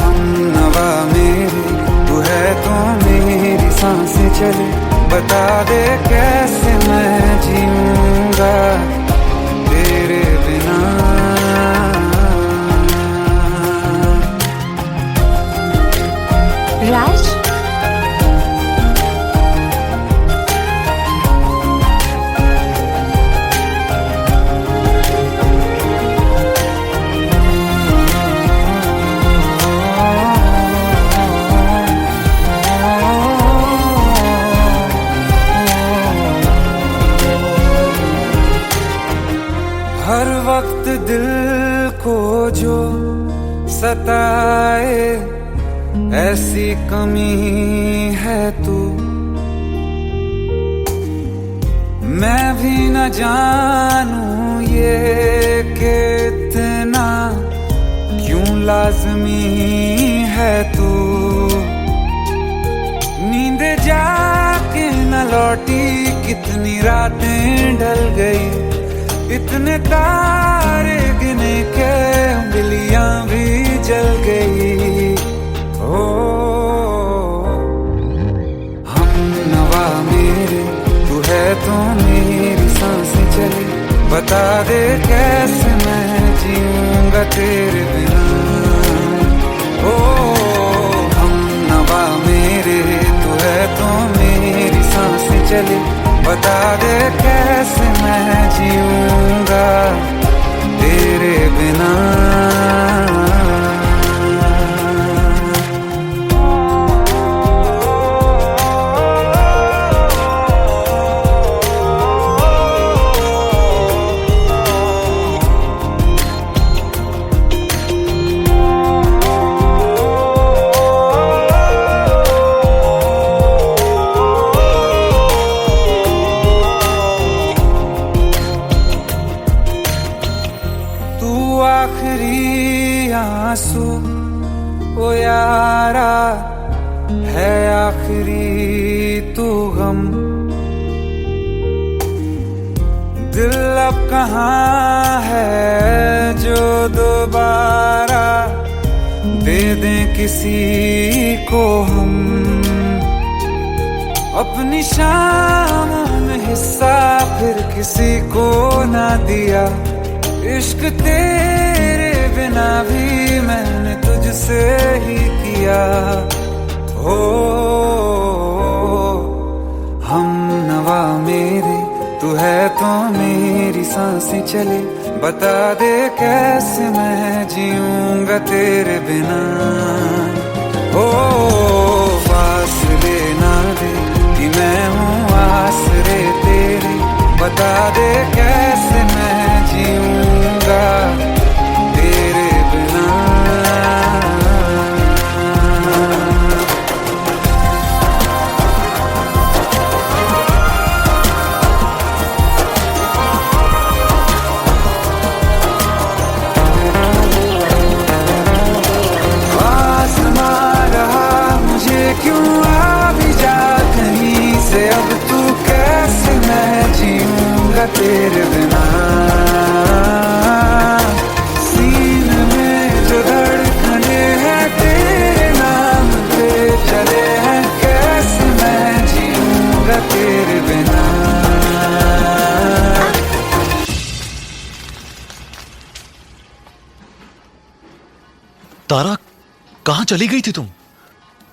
हम नवा मेरे, तू है तो मेरी सांसें चले। बता दे कैसे मैं जीऊंगा तेरे बिना। राज, हर वक्त दिल को जो सताए ऐसी कमी है तू। मैं भी न जानूं ये कि इतना क्यों लाज़मी है तू। नींद जाके न लौटी कितनी रातें ढल गई, इतने तारे गिने के उंगलियां भी जल गई। ओ हम नवा मेरे तू है तो मेरी सांसें चली, बता दे कैसे मैं जीऊंगा तेरे बिना। ओ हम नवा मेरे तू है तो मेरी सांसें चली, बता दे कैसे मैं जीऊंगा तेरे बिना। आखिरी आंसू ओ यारा है, आखिरी तू गम। दिल अब कहाँ है जो दोबारा दे दें किसी को हम। अपनी शामों में हिस्सा फिर किसी को ना दिया, इश्क तेरे बिना भी मैंने तुझसे ही किया। हो हम नवा मेरे तू है तो मेरी सांसें चले, बता दे कैसे मैं जीऊंगा तेरे बिना। हो फासले ना दे कि मैं हूँ आसरे तेरे, बता दे कैसे मैं जीऊंगा तेरे बिना। आसमां रहा मुझे क्यों आ भी जा कहीं से, अब तू कैसे मैं जीऊंगा तेरे बिना। सीने में जो धड़कने हैं तेरे नाम पे चले हैं, कैसे मैं जीऊंगा तेरे बिना। तारा कहाँ चली गई थी तुम?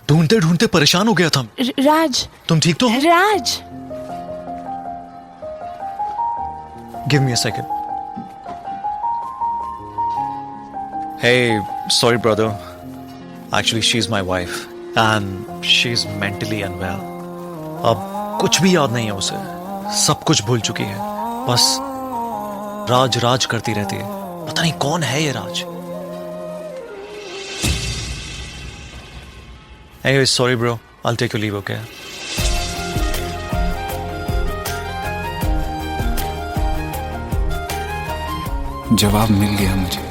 ढूंढते ढूंढते परेशान हो गया था। राज, तुम ठीक तो हो? राज, Give me a second. Hey, sorry brother. Actually, she's my wife and she's mentally unwell. अब कुछ भी याद नहीं है उसे, सब कुछ भूल चुकी है। बस राज राज करती रहती है। पता नहीं कौन है ये राज। Anyway, sorry bro. I'll take your leave, okay? जवाब मिल गया मुझे।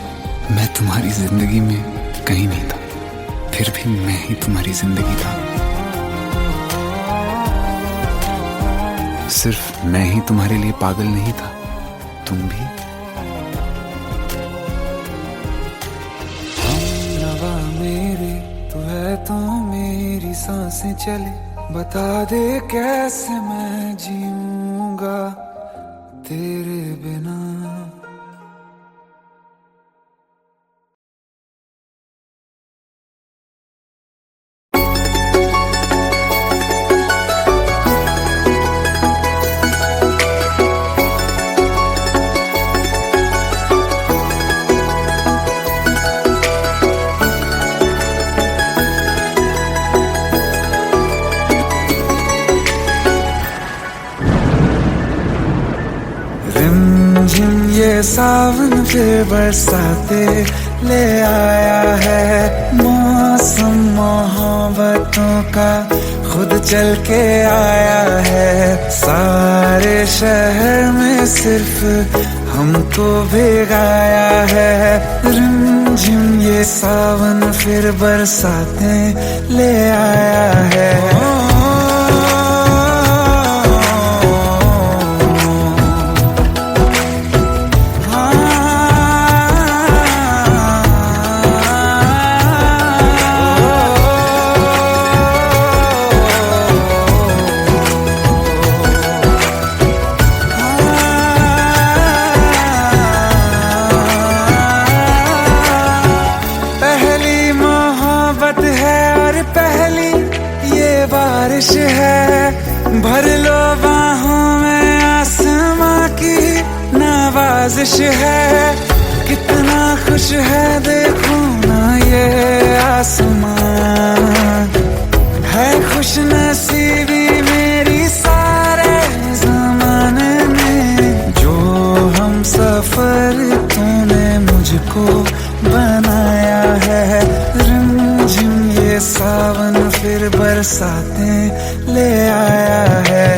मैं तुम्हारी जिंदगी में कहीं नहीं था, फिर भी मैं ही तुम्हारी जिंदगी था। सिर्फ मैं ही तुम्हारे लिए पागल नहीं था, तुम भी। हम नवा मेरे तू है तो मेरी सांसें चले, बता दे कैसे मैं जीऊंगा तेरे बिना। रिमझिम ये सावन फिर बरसाते ले आया है, मौसम मोहब्बतों का खुद चल के आया है। सारे शहर में सिर्फ हमको भिगाया है। रिमझिम ये सावन फिर बरसातें ले आया है। बारिश है भर लो बाहों में, आसमां की नवाजिश है। कितना खुश है देखो ना ये आसमां, है खुश नसीबी मेरी सारे ज़माने में। जो हम सफर तूने मुझको बनाया है। रिमझिम ये सावन फिर बरसातें ले आया है।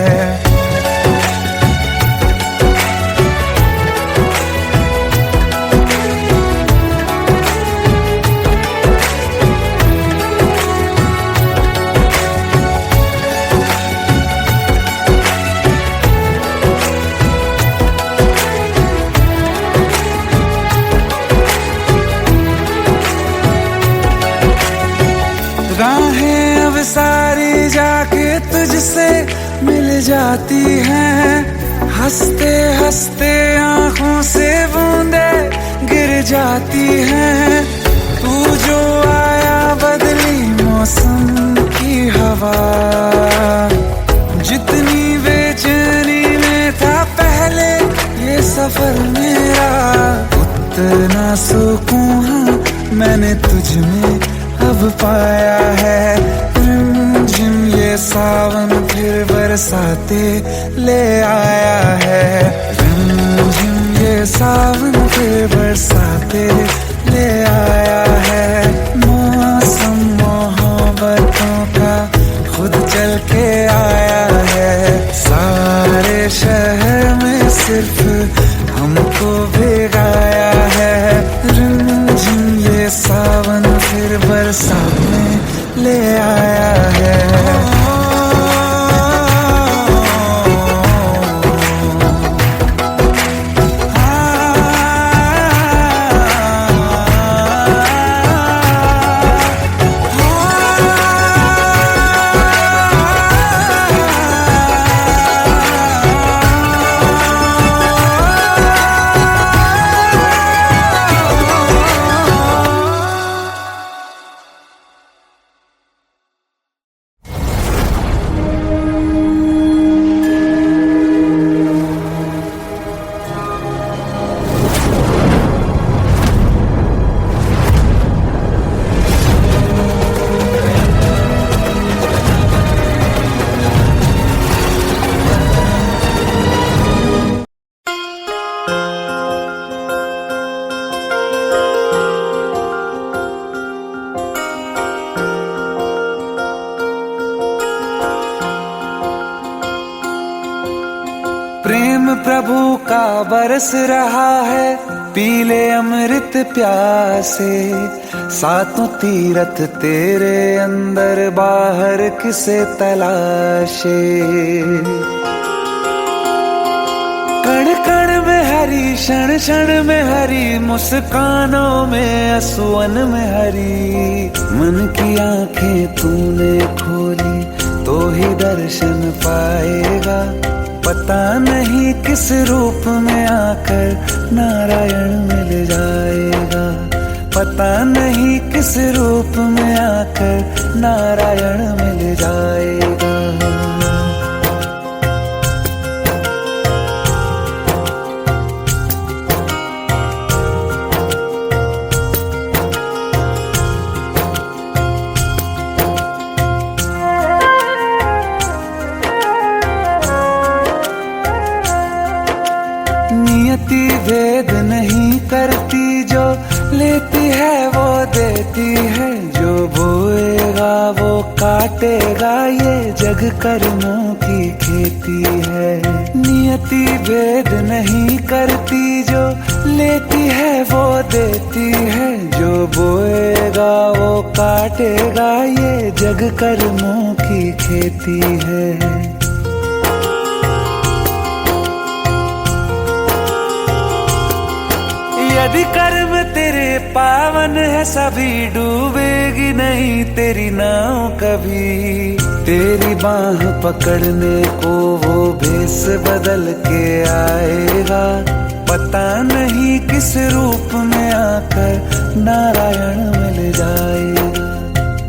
राहें अब सारी जाके तुझसे मिल जाती हैं। हंसते हंसते आंखों से बूंदे गिर जाती हैं। तू जो आया बदली मौसम की हवा, जितनी बेचैनी में था पहले ये सफर मेरा, उतना सुकून मैंने तुझ में अब पाया है। रिमझिम ये सावन फिर बरसाते ले आया है। रिमझिम ये सावन फिर बरसाते ले आया है। मौसम मोहब्बतों का खुद चल के आया है। सारे शहर में सिर्फ हमको भिगाया है। रिमझिम ये सावन फिर बरसातें ले आया है। प्रेम प्रभु का बरस रहा है, पीले अमृत प्यासे। सातों तीरथ तेरे अंदर बाहर किसे तलाशे। कण कण में हरी, क्षण क्षण में हरी, मुस्कानों में असुवन में हरी। मन की आंखें तूने खोली तो ही दर्शन पाएगा। पता नहीं किस रूप में आकर नारायण मिल जाएगा। पता नहीं किस रूप में आकर नारायण मिल जाएगा। नियति भेद नहीं करती, जो लेती है वो देती है। जो बोएगा वो काट काटेगा ये जग कर्मों की खेती है। नियति भेद नहीं करती, जो लेती है वो देती है। जो बोएगा वो काटेगा, ये जग कर्मों की खेती है। यदि कर्म तेरे पावन है, सभी डूबेगी नहीं तेरी नाव कभी। तेरी बाह पकड़ने को वो भेष बदल के आएगा, पता नहीं किस रूप में आकर नारायण मिल जाएगा।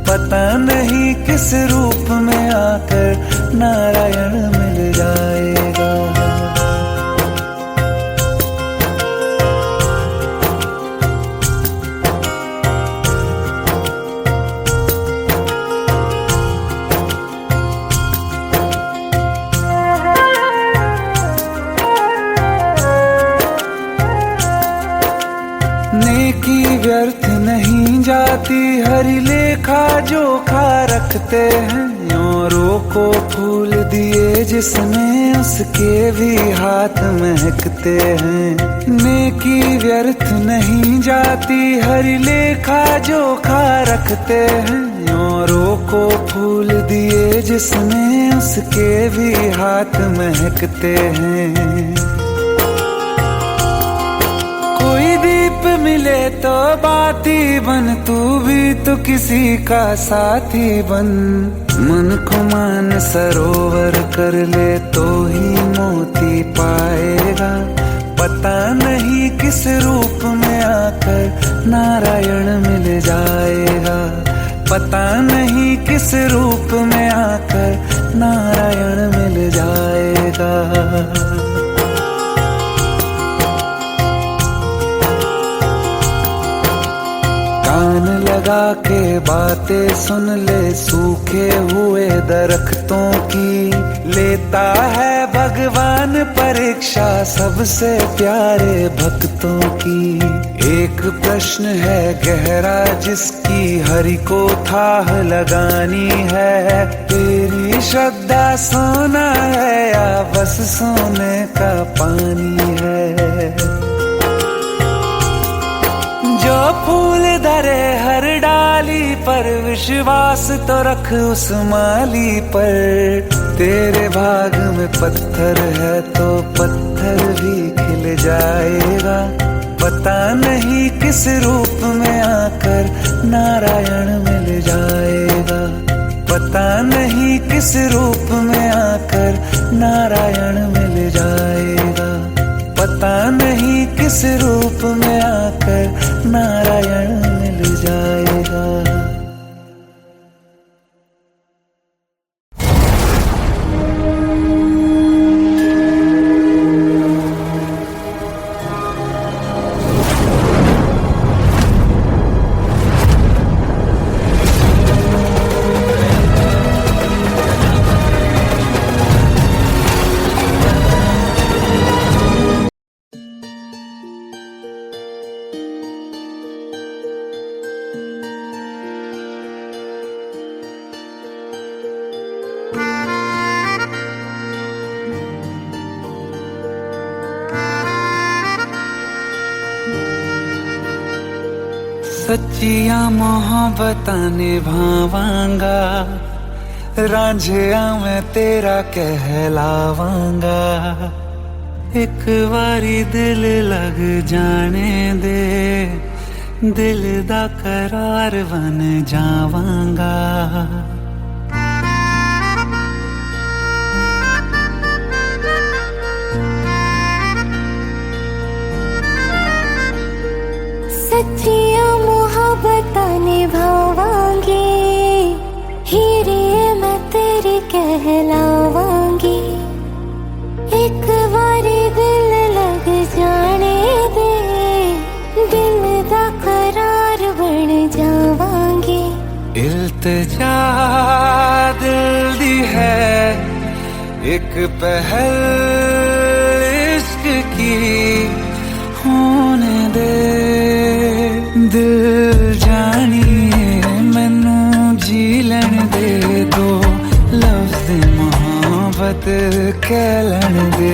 पता नहीं किस रूप में आकर नारायण मिल जाएगा। नेकी व्यर्थ नहीं जाती, हरि लेखा जोखा रखते हैं। औरों को फूल दिए जिसने, उसके भी हाथ महकते हैं। नेकी व्यर्थ नहीं जाती, हरि लेखा जोखा रखते हैं। औरों को फूल दिए जिसने, उसके भी हाथ महकते हैं। कोई दीप मिले तो बाती बन, तू भी तो किसी का साथी बन। मन को मान सरोवर कर ले तो ही मोती पाएगा। पता नहीं किस रूप में आकर नारायण मिल जाएगा। पता नहीं किस रूप में आकर नारायण मिल जाएगा। कान लगा के बातें सुन ले सूखे हुए दरख्तों की। लेता है भगवान परीक्षा सबसे प्यारे भक्तों की। एक प्रश्न है गहरा जिसकी हरि को थाह लगानी है। तेरी श्रद्धा सोना है या बस सोने का पानी है। जो फूल धरे हर डाली पर, विश्वास तो रख उस माली पर। तेरे भाग में पत्थर है तो पत्थर भी खिल जाएगा। पता नहीं किस रूप में आकर नारायण मिल जाएगा। पता नहीं किस रूप में आकर नारायण मिल जाएगा। पता नहीं किस रूप में आकर नारायण मिल जाएगा। सच्चिया मोहब्बतां निभावांगा, रांझिया मैं तेरा कहलावांगा। एक बारी दिल लग जाने दे, दिल दा करार बन जावांगा। सच्चिया मोहब्बतां निभावांगी, हीरे मैं तेरी कहलावांगी। एक बारी दिल लग जाने दे, दिल दा करार बन जावांगी। इल्तिजा दिल दी है एक पहल इश्क की, होने दे दिल जानिए मैनू जी लैण दे दो। मोहब्बत कहलन दे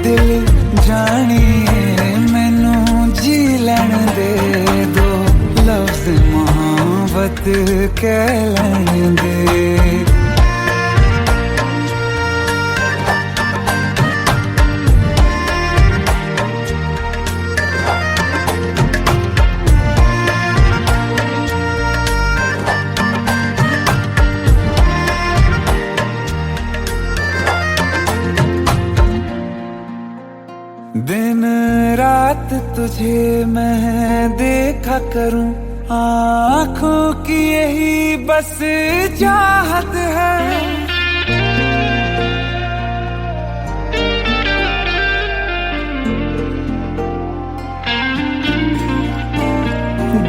दिल जानिए मैनू जी लैन दे दो लफ्ज मोहब्बत कहलन दे दिन रात तुझे मैं देखा करूं आँखों की यही बस चाहत है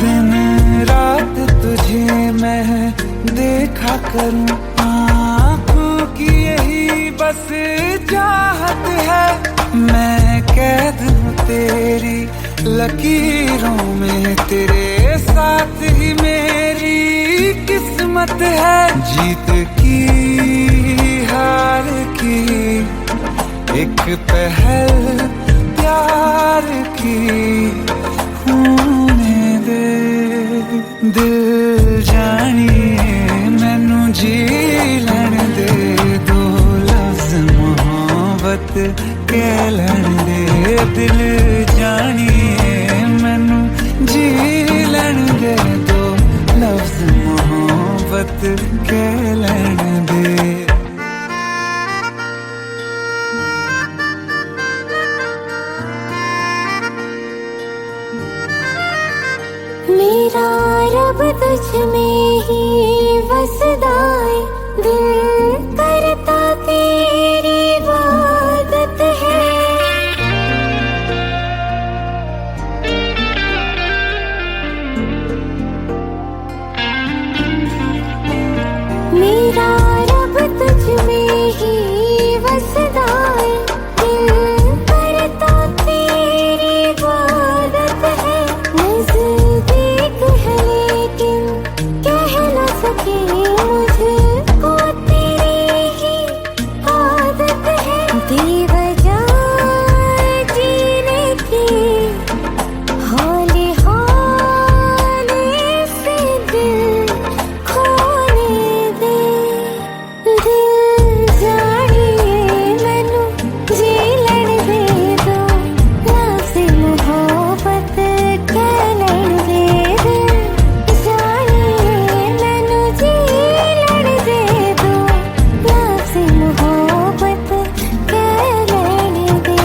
दिन रात तुझे मैं देखा करूं आँखों की यही बस चाहत है मैं कैद हूँ तेरी लकीरों में तेरे साथ ही मेरी किस्मत है जीत की हार की एक पहल प्यार की होने दे दिल जानिए मैनू जी लैन दे दो लफ्ज मोहब्बत कहलन दे दिल जानिए मैनू जी लैन दे दो लफ्ज मोहब्बत कहलन दे मेरा रब तुझ में ही वसदा है दिल करता तेरी इबादत है मेरा रब तुझ में ही वसदा है दिल करता तेरी इबादत है नज़दीक है लेकिन कह न सके मुझको तेरी ही आदत है बेवजह जीने की हौले हौले से दिल खोने दे दिल जानिए मैनू जी लैन दे दो लफ्ज़ मोहब्बत कहलन दे दिल जानिए मैनू जी लैन दे दो लफ्ज़ मोहब्बत कहलन दे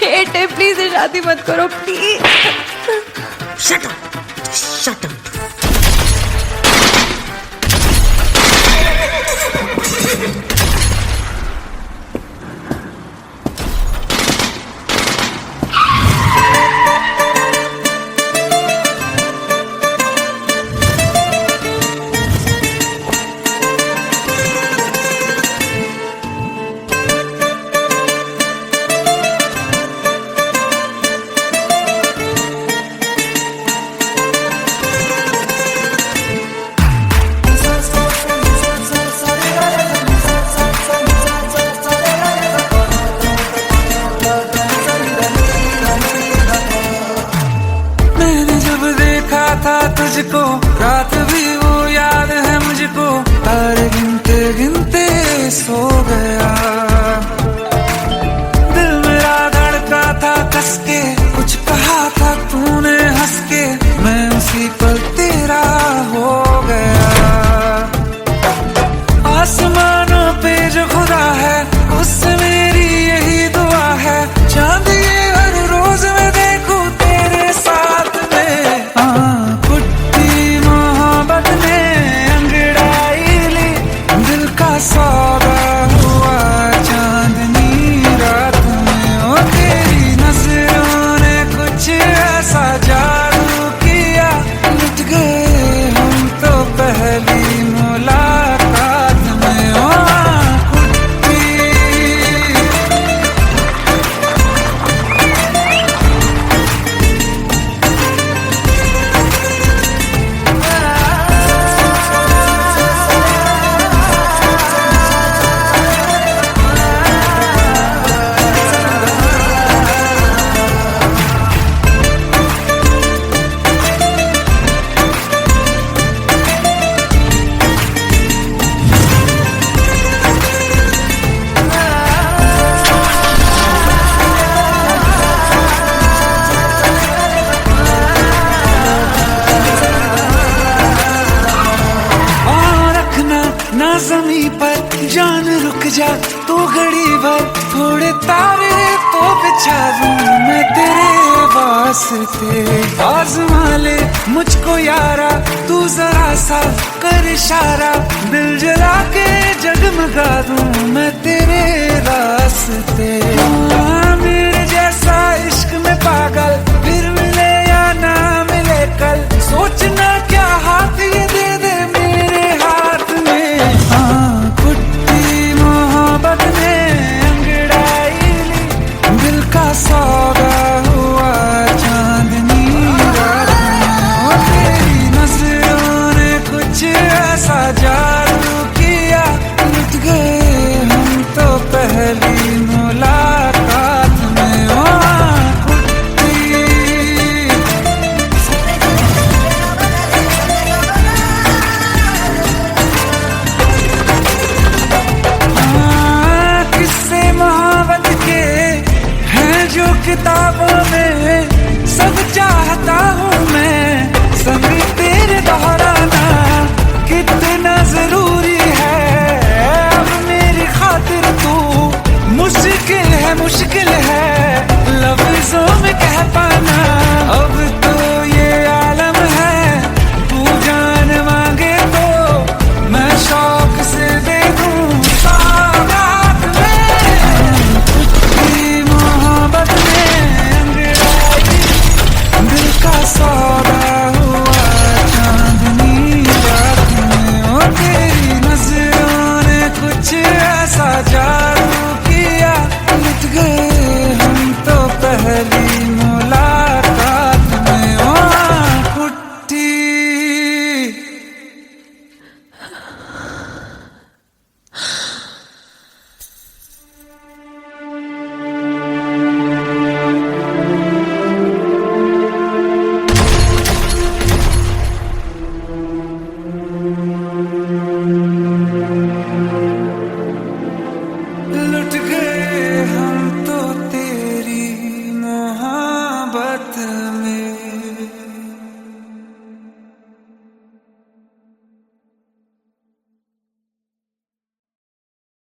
हेट है प्लीज शादी मत करो please shut up shut up था तुझको रात भी वो याद है मुझको तारे गिनते गिनते सो गया दिल मेरा धड़का था कस के कुछ कहा था तूने हंस के मैं उसी पल तेरा हो गया आसमानों पे जो खुदा है उससे मेरी यही दुआ है चांद ये हर रोज मैं देखूं तेरे साथ में कुट्टी मोहब्बत जमी पर जान रुक जा तू घड़ी भर, थोड़े तारे तो बिछा दूं मैं तेरे वास्ते। आज़मा ले मुझको यारा तू जरा सा कर इशारा, दिल जला के जगमगा दूं मैं तेरे रास्ते। मेरे जैसा इश्क में पागल फिर मिले या ना मिले कल, सोचना क्या हाथ ये दे दे मेरे हाथ में। हाँ कुट्टी मोहब्बत ने अंगड़ाई ली, दिल का सौदा हुआ चांदनी रात में। तेरी नजरों ने कुछ ऐसा जादू किया, लुट गए हम तो पहली मुलाकात में। किताबों में सब चाहता हूँ मैं, संग तेरे दोहराना कितना जरूरी है। अब मेरी खातिर तू मुश्किल है लफ्जों में कह पाना। अब तो ये आलम है तू जान मांगे तो मैं शौक से दे दूँ सौगात में। तेरी मोहब्बत दिल का सौदा हुआ चांदनी रात में। ओ तेरी नजरों ने कुछ ऐसा जादू किया, लुट गए हम तो पहली मुलाकात में। ओ कुट्टी लुट गए हम तो तेरी मोहब्बत